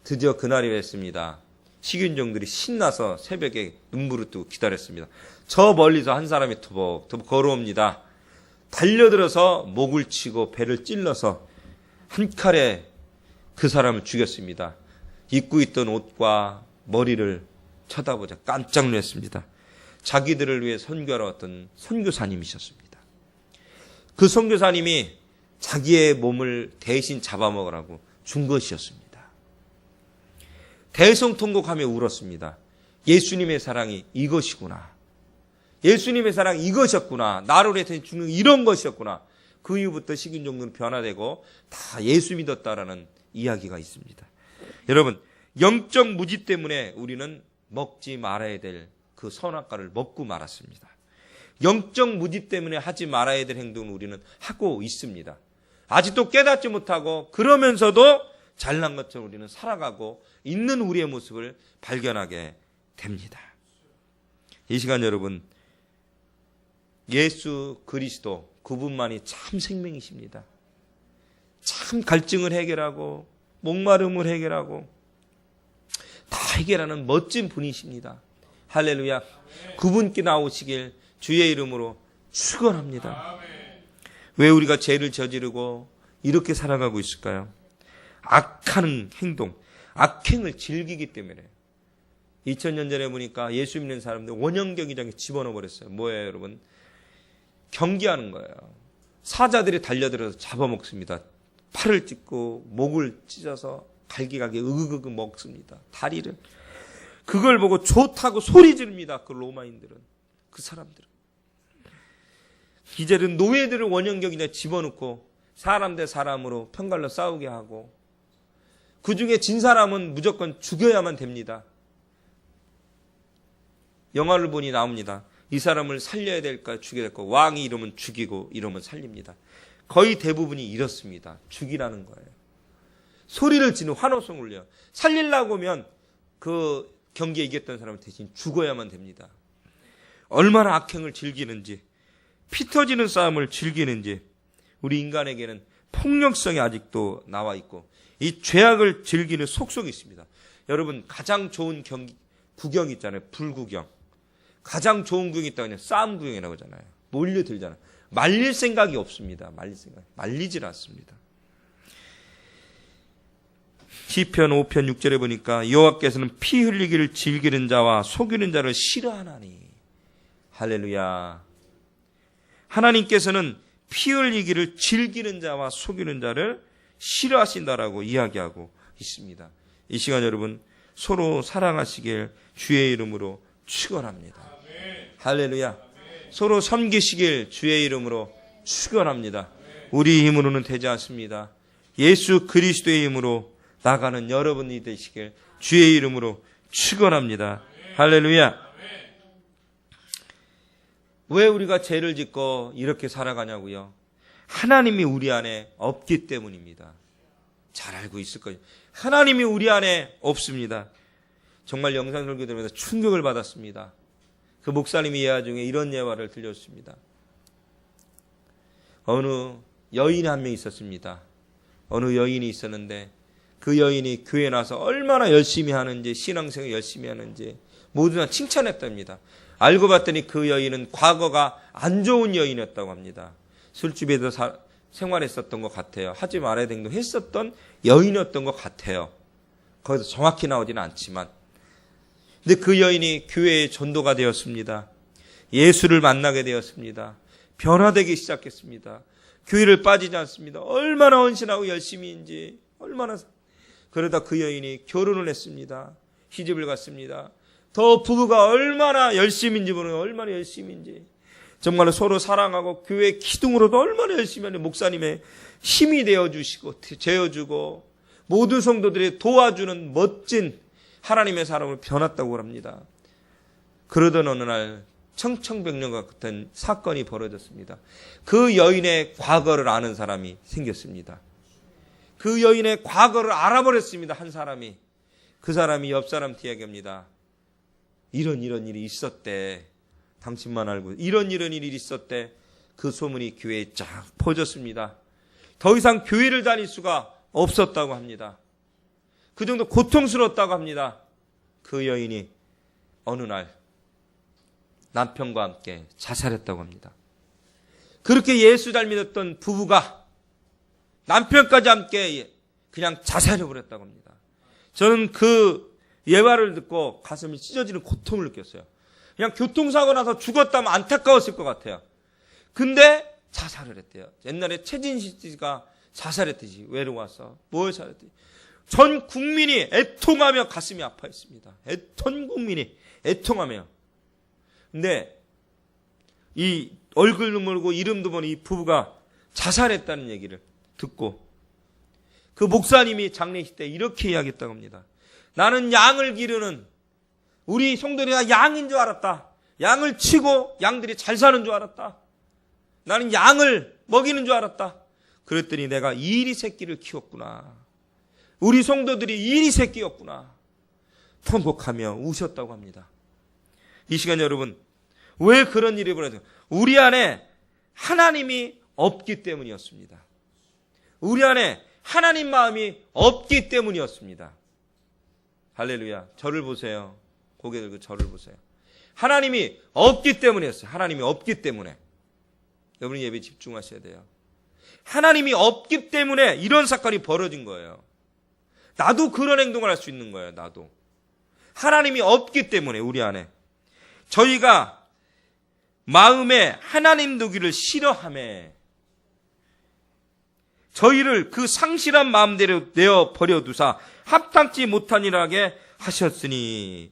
드디어 그날이 됐습니다. 식인종들이 신나서 새벽에 눈물을 뜨고 기다렸습니다. 저 멀리서 한 사람이 터벅터벅 걸어옵니다. 달려들어서 목을 치고 배를 찔러서 한 칼에 그 사람을 죽였습니다. 입고 있던 옷과 머리를 쳐다보자 깜짝 놀랐습니다. 자기들을 위해 선교하러 왔던 선교사님이셨습니다. 그 선교사님이 자기의 몸을 대신 잡아먹으라고 준 것이었습니다. 대성통곡하며 울었습니다. 예수님의 사랑이 이것이구나. 예수님의 사랑이 이것이었구나. 나를 위해 죽는 이런 것이었구나. 그 이후부터 식인종들은 변화되고 다 예수 믿었다라는 이야기가 있습니다. 여러분 영적 무지 때문에 우리는 먹지 말아야 될 그 선악과를 먹고 말았습니다. 영적 무지 때문에 하지 말아야 될 행동을 우리는 하고 있습니다. 아직도 깨닫지 못하고 그러면서도 잘난 것처럼 우리는 살아가고 있는 우리의 모습을 발견하게 됩니다. 이 시간 여러분 예수 그리스도 그분만이 참 생명이십니다. 참 갈증을 해결하고 목마름을 해결하고 다 해결하는 멋진 분이십니다. 할렐루야. 그분께 나오시길 주의 이름으로 축원합니다. 왜 우리가 죄를 저지르고 이렇게 살아가고 있을까요? 악하는 행동, 악행을 즐기기 때문에. 2000년 전에 보니까 예수 믿는 사람들 원형 경기장에 집어넣어 버렸어요. 뭐예요, 여러분? 경기하는 거예요. 사자들이 달려들어서 잡아먹습니다. 팔을 찢고 목을 찢어서 갈기갈기 으그그그 먹습니다. 다리를. 그걸 보고 좋다고 소리 지릅니다. 그 로마인들은. 그 사람들은. 이제는 노예들을 원형 경기장에 집어넣고 사람 대 사람으로 편갈로 싸우게 하고 그 중에 진 사람은 무조건 죽여야만 됩니다. 영화를 보니 나옵니다. 이 사람을 살려야 될까 죽여야 될까. 왕이 이러면 죽이고 이러면 살립니다. 거의 대부분이 이렇습니다. 죽이라는 거예요. 소리를 지르는 환호성을 울려요. 살리려고 하면 그 경기에 이겼던 사람은 대신 죽어야만 됩니다. 얼마나 악행을 즐기는지 피 터지는 싸움을 즐기는지 우리 인간에게는 폭력성이 아직도 나와 있고 이 죄악을 즐기는 속성이 있습니다. 여러분 가장 좋은 구경 있잖아요. 불구경. 가장 좋은 구경이 있다고 그냥 싸움 구경이라고 하잖아요. 몰려들잖아요. 말릴 생각이 없습니다. 말리질 않습니다. 시편 5편 6절에 보니까 여호와께서는 피 흘리기를 즐기는 자와 속이는 자를 싫어하나니. 할렐루야. 하나님께서는 피 흘리기를 즐기는 자와 속이는 자를 싫어하신다라고 이야기하고 있습니다. 이 시간 여러분 서로 사랑하시길 주의 이름으로 축원합니다. 할렐루야. 서로 섬기시길 주의 이름으로 축원합니다. 우리 힘으로는 되지 않습니다. 예수 그리스도의 힘으로 나가는 여러분이 되시길 주의 이름으로 축원합니다. 할렐루야. 왜 우리가 죄를 짓고 이렇게 살아가냐고요? 하나님이 우리 안에 없기 때문입니다. 잘 알고 있을 거예요. 하나님이 우리 안에 없습니다. 정말 영상 설교 들으면서 충격을 받았습니다. 그 목사님이 예화 중에 이런 예화를 들렸습니다. 어느 여인이 한 명 있었습니다. 어느 여인이 있었는데 그 여인이 교회에 나와서 얼마나 열심히 하는지, 신앙생활 열심히 하는지 모두 다 칭찬했답니다. 알고 봤더니 그 여인은 과거가 안 좋은 여인이었다고 합니다. 술집에도 생활했었던 것 같아요. 하지 말아야 되는 거 했었던 여인이었던 것 같아요. 거기서 정확히 나오지는 않지만. 근데 그 여인이 교회의 전도가 되었습니다. 예수를 만나게 되었습니다. 변화되기 시작했습니다. 교회를 빠지지 않습니다. 얼마나 헌신하고 열심히인지 얼마나. 그러다 그 여인이 결혼을 했습니다. 시집을 갔습니다. 더 부부가 얼마나 열심인지 모르는, 얼마나 열심인지 정말로 서로 사랑하고 교회 기둥으로도 얼마나 열심히 하는 목사님의 힘이 되어주시고 재어주고 모든 성도들이 도와주는 멋진 하나님의 사람으로 변했다고 합니다. 그러던 어느 날 청천벽력과 같은 사건이 벌어졌습니다. 그 여인의 과거를 아는 사람이 생겼습니다. 그 여인의 과거를 알아버렸습니다. 한 사람이. 그 사람이 옆 사람한테 이야기합니다. 이런 일이 있었대. 당신만 알고 이런 일이 있었대. 그 소문이 교회에 쫙 퍼졌습니다. 더 이상 교회를 다닐 수가 없었다고 합니다. 그 정도 고통스러웠다고 합니다. 그 여인이 어느 날 남편과 함께 자살했다고 합니다. 그렇게 예수 잘 믿었던 부부가 남편까지 함께 그냥 자살해버렸다고 합니다. 저는 그 예화를 듣고 가슴이 찢어지는 고통을 느꼈어요. 그냥 교통사고 나서 죽었다면 안타까웠을 것 같아요. 근데 자살을 했대요. 옛날에 최진실 씨가 자살했듯이 외로워서 뭘 잘했더니 전 국민이 애통하며 가슴이 아파했습니다. 전 국민이 애통하며. 근데 이 얼굴도 모르고 이름도 모르는 이 부부가 자살했다는 얘기를 듣고 그 목사님이 장례식 때 이렇게 이야기했다고 합니다. 나는 양을 기르는 우리 성도들이 양인 줄 알았다. 양을 치고 양들이 잘 사는 줄 알았다. 나는 양을 먹이는 줄 알았다. 그랬더니 내가 이리 새끼를 키웠구나. 우리 성도들이 이리 새끼였구나. 통곡하며 우셨다고 합니다. 이 시간 여러분 왜 그런 일이 벌어져요? 우리 안에 하나님이 없기 때문이었습니다. 우리 안에 하나님 마음이 없기 때문이었습니다. 할렐루야. 저를 보세요. 고개 들고 저를 보세요. 하나님이 없기 때문이었어요. 하나님이 없기 때문에. 여러분이 예배에 집중하셔야 돼요. 하나님이 없기 때문에 이런 사건이 벌어진 거예요. 나도 그런 행동을 할 수 있는 거예요. 나도. 하나님이 없기 때문에 우리 안에. 저희가 마음에 하나님 두기를 싫어하며 저희를 그 상실한 마음대로 내어 버려두사 합당치 못한 일하게 하셨으니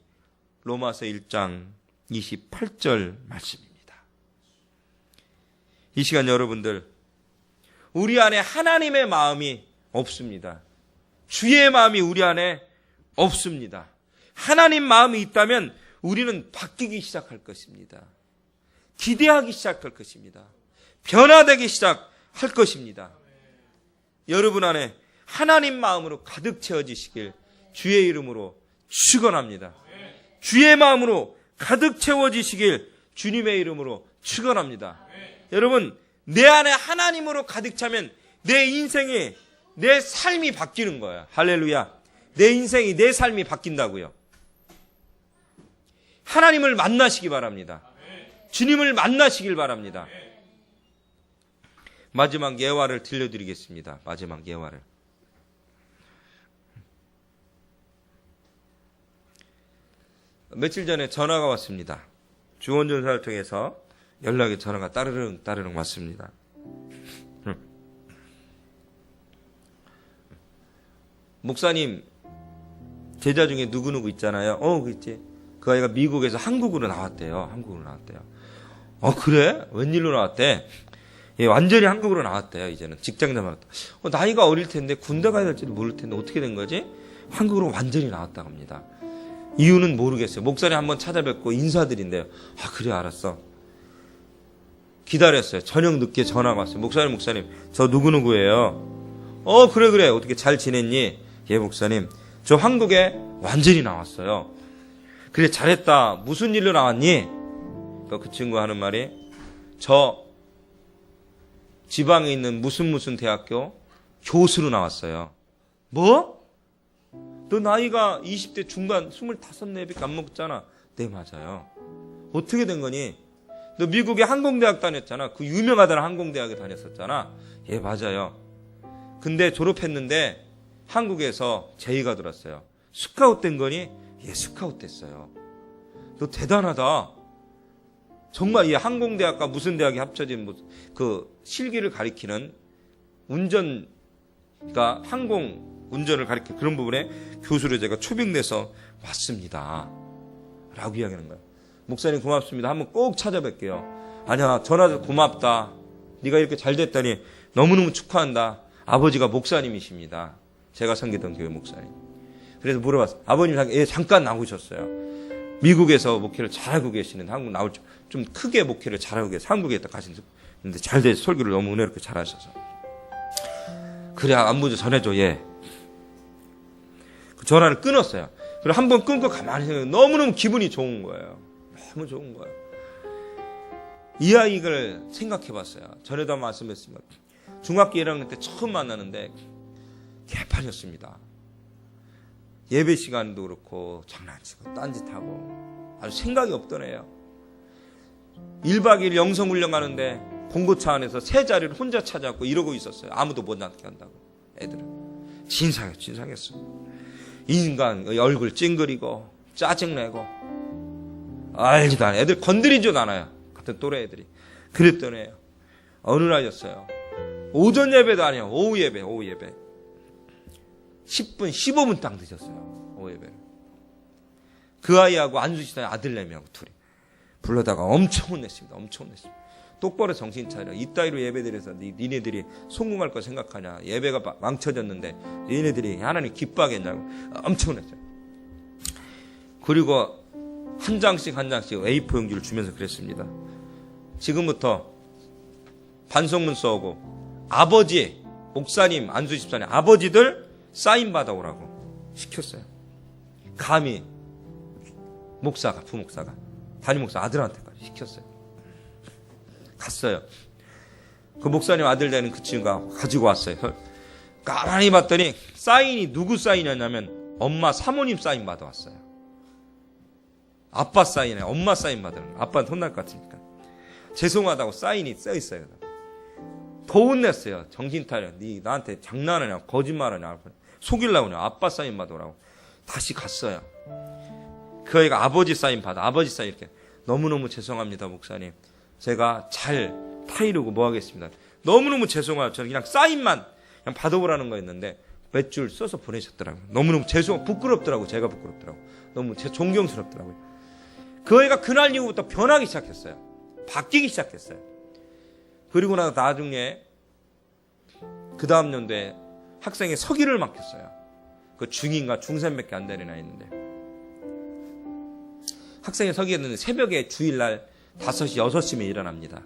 로마서 1장 28절 말씀입니다. 이 시간 여러분들 우리 안에 하나님의 마음이 없습니다. 주의 마음이 우리 안에 없습니다. 하나님 마음이 있다면 우리는 바뀌기 시작할 것입니다. 기대하기 시작할 것입니다. 변화되기 시작할 것입니다. 여러분 안에 하나님 마음으로 가득 채워지시길 주의 이름으로 축원합니다. 주의 마음으로 가득 채워지시길 주님의 이름으로 축원합니다. 여러분 내 안에 하나님으로 가득 차면 내 인생이 내 삶이 바뀌는 거야. 할렐루야. 내 인생이 내 삶이 바뀐다고요. 하나님을 만나시기 바랍니다. 주님을 만나시길 바랍니다. 마지막 예화를 들려드리겠습니다. 마지막 예화를. 며칠 전에 전화가 왔습니다. 주원전사를 통해서 연락이 전화가 따르릉 왔습니다. 목사님, 제자 중에 누구누구 있잖아요. 그 있지. 그 아이가 미국에서 한국으로 나왔대요. 그래? 웬일로 나왔대? 예, 완전히 한국으로 나왔대요. 이제는 직장 잡았다. 나이가 어릴 텐데 군대 가야 될지도 모를 텐데 어떻게 된 거지? 한국으로 완전히 나왔다고 합니다. 이유는 모르겠어요. 목사님 한번 찾아뵙고 인사드린대요. 그래, 알았어. 기다렸어요. 저녁 늦게 전화가 왔어요. 목사님, 저 누구누구예요. 그래. 어떻게 잘 지냈니? 예, 목사님. 저 한국에 완전히 나왔어요. 그래, 잘했다. 무슨 일로 나왔니? 그 친구 하는 말이, 저 지방에 있는 무슨 대학교 교수로 나왔어요. 뭐? 너 나이가 20대 중반 25, 4밖에 안 먹잖아. 네, 맞아요. 어떻게 된 거니? 너 미국에 항공대학 다녔잖아. 그 유명하다는 항공대학에 다녔었잖아. 예, 맞아요. 근데 졸업했는데 한국에서 제의가 들었어요. 스카웃 된 거니? 예, 스카웃 됐어요. 너 대단하다. 정말 이 항공대학과 무슨 대학이 합쳐진 그 실기를 가리키는 그러니까 항공 운전을 가리키는 그런 부분에 교수로 제가 초빙돼서 왔습니다. 라고 이야기하는 거예요. 목사님 고맙습니다. 한번 꼭 찾아뵐게요. 아니야, 전화도 고맙다. 네가 이렇게 잘 됐다니 너무너무 축하한다. 아버지가 목사님이십니다. 제가 섬기던 교회 목사님. 그래서 물어봤어요. 아버님 잠깐 나오셨어요. 미국에서 목회를 잘하고 계시는데 한국 나올 좀 크게 목회를 잘하고 계세요. 한국에 있다 가시는데 잘 돼서 설교를 너무 은혜롭게 잘하셔서. 그래, 안부 좀 전해줘. 예. 그 전화를 끊었어요. 그리고 한번 끊고 가만히 생각해 너무너무 기분이 좋은 거예요. 너무 좋은 거예요. 이 아이를 생각해 봤어요. 전에도 한번 말씀했습니다. 중학교 1학년 때 처음 만나는데 개판이었습니다. 예배 시간도 그렇고 장난치고 딴짓하고 아주 생각이 없던 애예요. 1박 2일 영성훈련 가는데 봉고차 안에서 세 자리를 혼자 찾아갖고 이러고 있었어요. 아무도 못 낳게 한다고. 애들은 진상했어. 인간 얼굴 찡그리고 짜증내고 알지도 않아요. 애들 건드리지도 않아요. 같은 또래 애들이. 그랬던 애예요. 어느 날이었어요. 오전 예배도 아니에요. 오후 예배. 10분, 15분 딱 늦었어요. 오후 예배를. 그 아이하고 안수시다의 아들내미하고 둘이 불러다가 엄청 혼냈습니다. 똑바로 정신 차려. 이따위로 예배드려서 니네들이 성공할 거 생각하냐. 예배가 망쳐졌는데 니네들이 하나님 기뻐하겠냐고 엄청 혼냈어요. 그리고 한 장씩 A4 용지를 주면서 그랬습니다. 지금부터 반성문 써오고 아버지, 목사님, 안수 집사님 아버지들 사인 받아오라고 시켰어요. 감히 부목사가 담임 목사 아들한테까지 시켰어요. 갔어요. 그 목사님 아들 되는 그 친구가 가지고 왔어요. 가만히 봤더니 사인이 누구 사인이었냐면 엄마 사모님 사인 받아왔어요. 아빠 사인에 엄마 사인 받으는 거. 아빠는 혼날 것 같으니까. 죄송하다고 사인이 써있어요. 더 혼냈어요. 정신 차려. 네 나한테 장난하냐 거짓말하냐 속이려고 하냐. 아빠 사인 받으라고. 다시 갔어요. 그 아이가 아버지 사인 이렇게. 너무너무 죄송합니다 목사님. 제가 잘 타이르고 뭐 하겠습니다. 너무너무 죄송해요. 저는 그냥 사인만 그냥 받아오라는 거였는데 몇 줄 써서 보내셨더라고요. 너무너무 부끄럽더라고요. 제가 부끄럽더라고요. 너무 존경스럽더라고요. 그 애가 그날 이후부터 변하기 시작했어요. 바뀌기 시작했어요. 그리고 나중에 그 다음 연도에 학생의 서기를 맡겼어요. 그 중2인가 중3밖에 안 되는 아이인데 학생의 서기였는데 새벽에 주일날 5시, 6시면 일어납니다.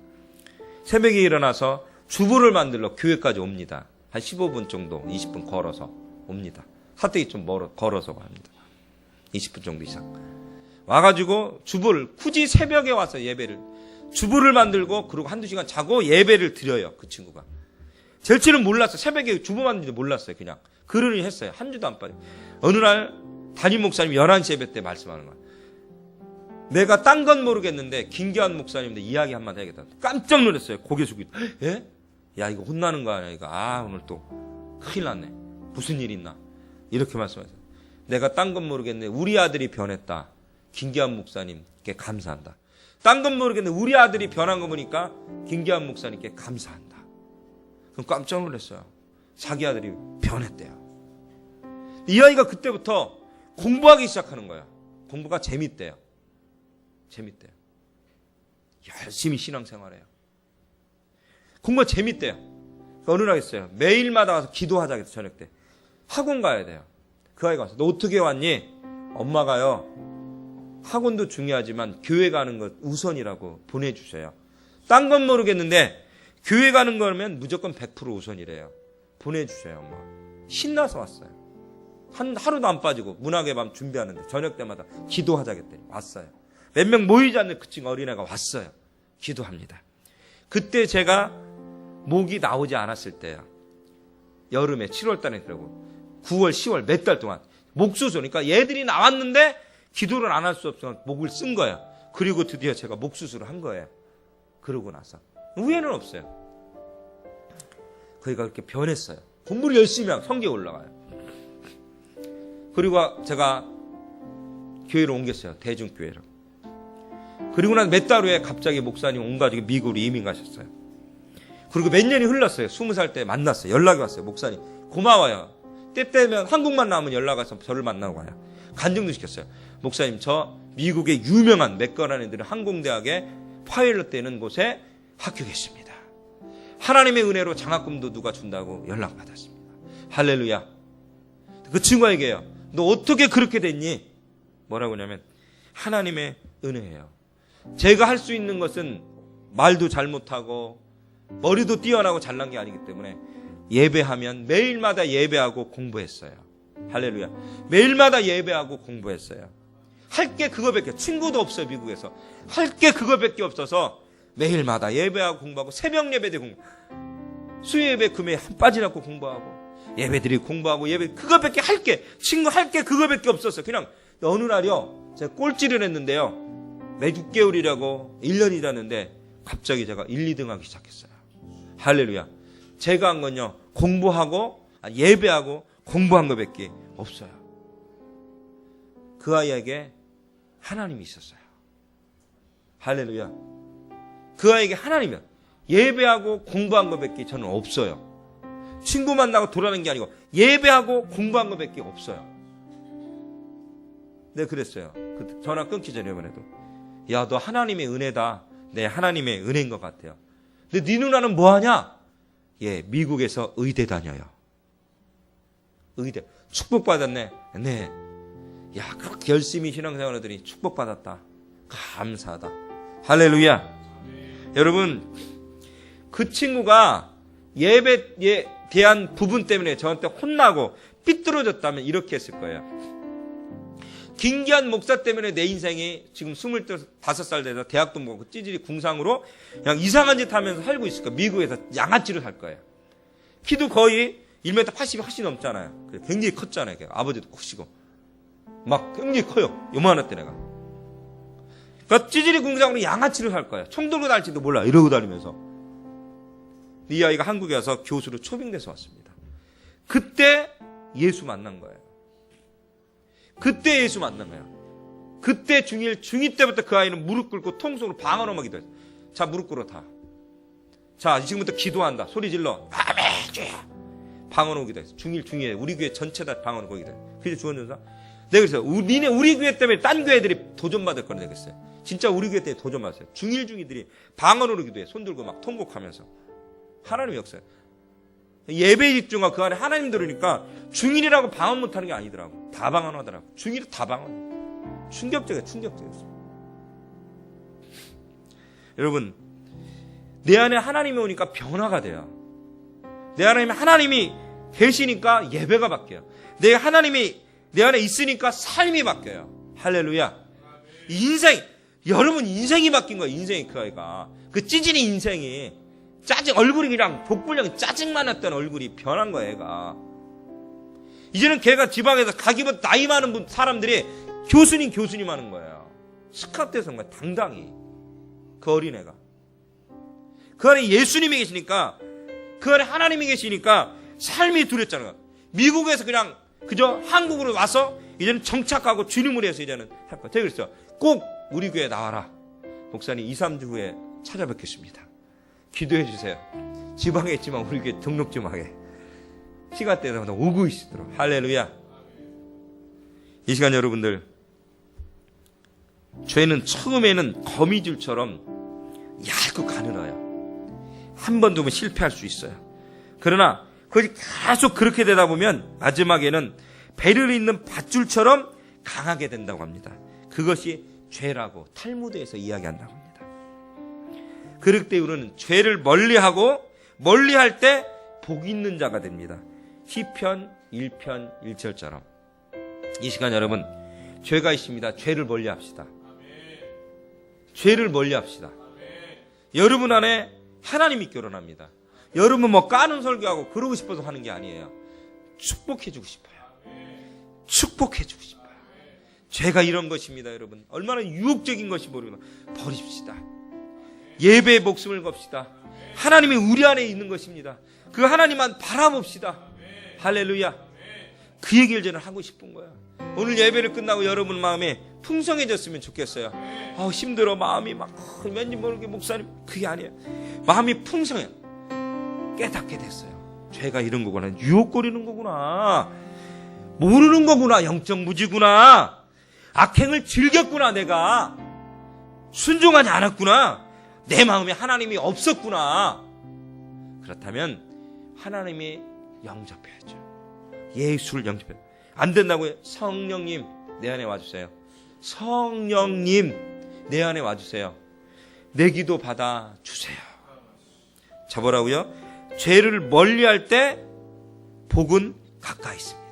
새벽에 일어나서 주부를 만들러 교회까지 옵니다. 한 15분 정도, 20분 걸어서 옵니다. 사택이 좀 걸어서 갑니다. 20분 정도 이상. 와가지고 주부를, 굳이 새벽에 와서 주부를 만들고, 그리고 한두 시간 자고 예배를 드려요, 그 친구가. 될지는 몰랐어요. 새벽에 주부 만드는지 몰랐어요, 그냥. 그러니 했어요. 한 주도 안 빠져. 어느 날, 담임 목사님이 11시 예배 때 말씀하는 거야. 내가 딴 건 모르겠는데 김기환 목사님한테 이야기 한마디 해야겠다. 깜짝 놀랐어요. 고개 숙이고. 예? 야 이거 혼나는 거 아니야 이거. 오늘 또 큰일 났네. 무슨 일 있나. 이렇게 말씀하셨어요. 내가 딴 건 모르겠는데 우리 아들이 변했다. 김기환 목사님께 감사한다. 딴 건 모르겠는데 우리 아들이 변한 거 보니까 김기환 목사님께 감사한다. 그럼 깜짝 놀랐어요. 자기 아들이 변했대요. 이 아이가 그때부터 공부하기 시작하는 거야. 공부가 재밌대요. 재밌대요. 열심히 신앙생활해요. 공부가 재밌대요. 어느 날 했어요. 매일마다 와서 기도하자 해서 저녁 때. 학원 가야 돼요. 그 아이가 와서 너 어떻게 왔니? 엄마가요. 학원도 중요하지만 교회 가는 것 우선이라고 보내주셔요. 딴 건 모르겠는데 교회 가는 거면 무조건 100% 우선이래요. 보내주셔요. 엄마. 신나서 왔어요. 하루도 안 빠지고 문학의 밤 준비하는데 저녁 때마다 기도하자겠더니 왔어요. 몇 명 모이지 않는 그 친구 어린애가 왔어요. 기도합니다. 그때 제가 목이 나오지 않았을 때야. 여름에 7월 달에 그러고 9월 10월 몇 달 동안 목수소. 그러니까 얘들이 나왔는데 기도를 안 할 수 없어서 목을 쓴 거야. 그리고 드디어 제가 목 수술을 한 거예요. 그러고 나서 후회는 없어요. 그이가 그렇게 변했어요. 공부를 열심히 하고 성적이 올라가요. 그리고 제가 교회로 옮겼어요. 대중교회로. 그리고 난 몇 달 후에 갑자기 목사님 온 가족이 미국으로 이민 가셨어요. 그리고 몇 년이 흘렀어요. 20살 때 만났어요. 연락이 왔어요. 목사님 고마워요. 때때면 한국만 나오면 연락 와서 저를 만나고 가요. 간증도 시켰어요. 목사님 저 미국의 유명한 맥거란 애들은 항공대학에 파일럿 되는 곳에 합격했습니다. 하나님의 은혜로 장학금도 누가 준다고 연락받았습니다. 할렐루야. 그 친구가 얘기해요. 너 어떻게 그렇게 됐니? 뭐라고 하냐면 하나님의 은혜예요. 제가 할 수 있는 것은 말도 잘 못하고 머리도 뛰어나고 잘난 게 아니기 때문에 예배하면 매일마다 예배하고 공부했어요. 할렐루야. 매일마다 예배하고 공부했어요. 할 게 그거밖에, 친구도 없어요. 미국에서 할 게 그거밖에 없어서 매일마다 예배하고 공부하고 새벽 예배들 공부, 수요예배 금요일 한 빠지지 않고 공부하고 예배들이 공부하고 예배 그거밖에 할 게, 친구 할 게 그거밖에 없었어요. 그냥 어느 날이요 제가 꼴찌를 했는데요. 매 6개월이라고 1년이라는데 갑자기 제가 1, 2등 하기 시작했어요. 할렐루야. 제가 한 건요 공부하고 예배하고 공부한 것밖에 없어요. 그 아이에게 하나님이 있었어요. 할렐루야. 그 아이에게 하나님이요. 예배하고 공부한 것밖에 저는 없어요. 친구 만나고 돌아가는 게 아니고 예배하고 공부한 것밖에 없어요. 네, 그랬어요. 그 전화 끊기 전에 이번에도 야, 너 하나님의 은혜다. 네, 하나님의 은혜인 것 같아요. 근데 네 누나는 뭐 하냐? 예, 미국에서 의대 다녀요. 의대. 축복받았네. 네. 야, 그렇게 열심히 신앙생활 하더니 축복받았다. 감사하다. 할렐루야. 여러분, 그 친구가 예배에 대한 부분 때문에 저한테 혼나고 삐뚤어졌다면 이렇게 했을 거예요. 김기환 목사 때문에 내 인생이 지금 25살 돼서 대학도 못 가고 찌질이 궁상으로 그냥 이상한 짓 하면서 살고 있을 거예요. 미국에서 양아치로 살 거예요. 키도 거의 1m 80이 훨씬 넘잖아요. 굉장히 컸잖아요. 아버지도 크시고. 막 굉장히 커요. 요만했대 내가. 그러니까 찌질이 궁상으로 양아치로 살 거예요. 총 들고 다닐지도 몰라. 이러고 다니면서. 이 아이가 한국에 와서 교수로 초빙돼서 왔습니다. 그때 예수 만난 거예요. 그때 예수 만난 거예요. 그때 중2 때부터 그 아이는 무릎 꿇고 통성으로 방언으로 기도했어요. 자, 무릎 꿇어 다. 자, 지금부터 기도한다. 소리 질러. 아멘 주야. 방언으로 기도했어요. 중2에 우리 교회 전체 다 방언으로 기도했어요. 그래서 주원전사 내가 그랬어요. 니네 우리 교회 때문에 딴 교회들이 도전받을 거라 내가 그랬어요. 진짜 우리 교회 때문에 도전받았어요. 중2들이 방언으로 기도해. 손 들고 막 통곡하면서. 하나님의 역사예요. 예배에 집중하고 그 안에 하나님 들으니까 중1이라고 방언 못하는 게 아니더라고. 다 방언하더라고. 중1이 다 방언. 충격적이었어요. 여러분, 내 안에 하나님이 오니까 변화가 돼요. 내 안에 하나님이 계시니까 예배가 바뀌어요. 하나님이 내 안에 있으니까 삶이 바뀌어요. 할렐루야. 여러분 인생이 바뀐 거예요. 인생이 그 아이가. 그 찌질이 인생이. 얼굴이 그냥 복불량 짜증만 났던 얼굴이 변한 거야, 얘가. 이제는 걔가 지방에서 가기보다 나이 많은 사람들이 교수님 하는 거예요. 스카트에서 온 거야, 당당히. 그 어린애가. 그 안에 예수님이 계시니까, 그 안에 하나님이 계시니까 삶이 두렵잖아요. 미국에서 그냥 그저 한국으로 와서 이제는 정착하고 주님을 위해서 이제는 할 거야. 제가 그랬어요. 꼭 우리 교회 나와라. 목사님 2, 3주 후에 찾아뵙겠습니다. 기도해 주세요. 지방에 있지만 우리 교회 등록 좀 하게. 시간 때마다 오고 있도록. 할렐루야. 이 시간 여러분들, 죄는 처음에는 거미줄처럼 얇고 가늘어요. 한 번, 두 번 실패할 수 있어요. 그러나 그것이 계속 그렇게 되다 보면 마지막에는 배를 잇는 밧줄처럼 강하게 된다고 합니다. 그것이 죄라고 탈무드에서 이야기한다고 합니다. 그럴 때 우리는 죄를 멀리하고 멀리할 때 복 있는 자가 됩니다. 시편 1편 1절처럼. 이 시간 여러분, 죄가 있습니다. 죄를 멀리합시다. 죄를 멀리합시다. 여러분 안에 하나님이 결혼합니다. 여러분 뭐 까는 설교하고 그러고 싶어서 하는 게 아니에요. 축복해주고 싶어요. 축복해주고 싶어요. 죄가 이런 것입니다. 여러분 얼마나 유혹적인 것이 모르구나. 버립시다. 예배의 목숨을 겁시다. 하나님이 우리 안에 있는 것입니다. 그 하나님만 바라봅시다. 할렐루야. 그 얘기를 저는 하고 싶은 거야. 오늘 예배를 끝나고 여러분 마음에 풍성해졌으면 좋겠어요. 힘들어. 마음이 막 왠지 모르게 목사님, 그게 아니에요. 마음이 풍성해. 깨닫게 됐어요. 죄가 이런 거구나. 유혹거리는 거구나. 모르는 거구나. 영적 무지구나. 악행을 즐겼구나. 내가 순종하지 않았구나. 내 마음에 하나님이 없었구나. 그렇다면 하나님이 영접해야죠. 예수를 영접해요. 안 된다고요? 성령님 내 안에 와주세요. 성령님 내 안에 와주세요. 내 기도 받아주세요. 자, 뭐라고요? 죄를 멀리할 때 복은 가까이 있습니다.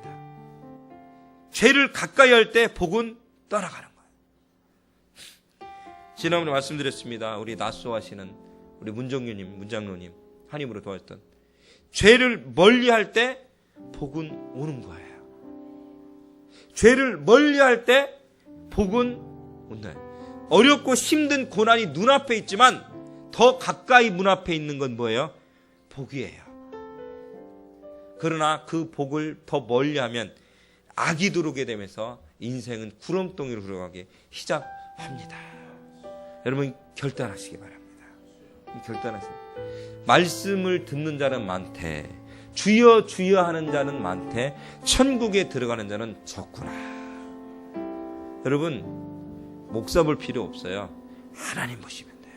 죄를 가까이 할 때 복은 떠나가는 거예요. 지난번에 말씀드렸습니다. 우리 나쏘하시는 우리 문정규님, 문장로님 한입으로 도왔던, 죄를 멀리할 때 복은 오는 거예요. 죄를 멀리할 때 복은 온다. 어렵고 힘든 고난이 눈앞에 있지만 더 가까이 문 앞에 있는 건 뭐예요? 복이에요. 그러나 그 복을 더 멀리하면 악이 들어오게 되면서 인생은 구렁텅이로 들어가게 시작합니다. 여러분 결단하시기 바랍니다. 결단하세요. 말씀을 듣는 자는 많대, 주여 주여 하는 자는 많대, 천국에 들어가는 자는 적구나. 여러분 목사 볼 필요 없어요. 하나님 보시면 돼요.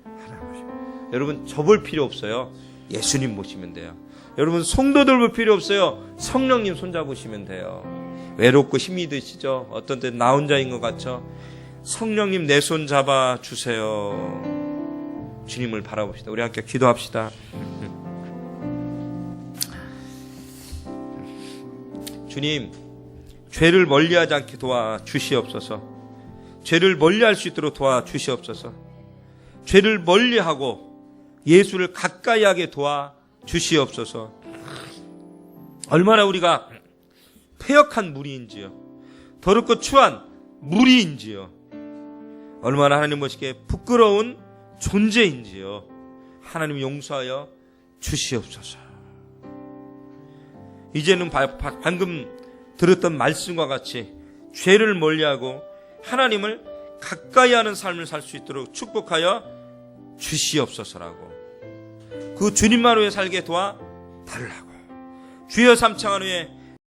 하나님 보시면. 여러분 저 볼 필요 없어요. 예수님 보시면 돼요. 여러분 성도들 볼 필요 없어요. 성령님 손잡으시면 돼요. 외롭고 힘이 드시죠? 어떤 때 나 혼자인 것 같죠? 성령님 내 손 잡아주세요. 주님을 바라봅시다. 우리 함께 기도합시다. 주님, 죄를 멀리하지 않게 도와주시옵소서. 죄를 멀리할 수 있도록 도와주시옵소서. 죄를 멀리하고 예수를 가까이 하게 도와주시옵소서. 얼마나 우리가 패역한 무리인지요, 더럽고 추한 무리인지요, 얼마나 하나님 보시기에 부끄러운 존재인지요, 하나님 용서하여 주시옵소서. 이제는 방금 들었던 말씀과 같이 죄를 멀리하고 하나님을 가까이 하는 삶을 살 수 있도록 축복하여 주시옵소서라고, 그 주님만 위해 살게 도와달라고, 주여 삼창한 후에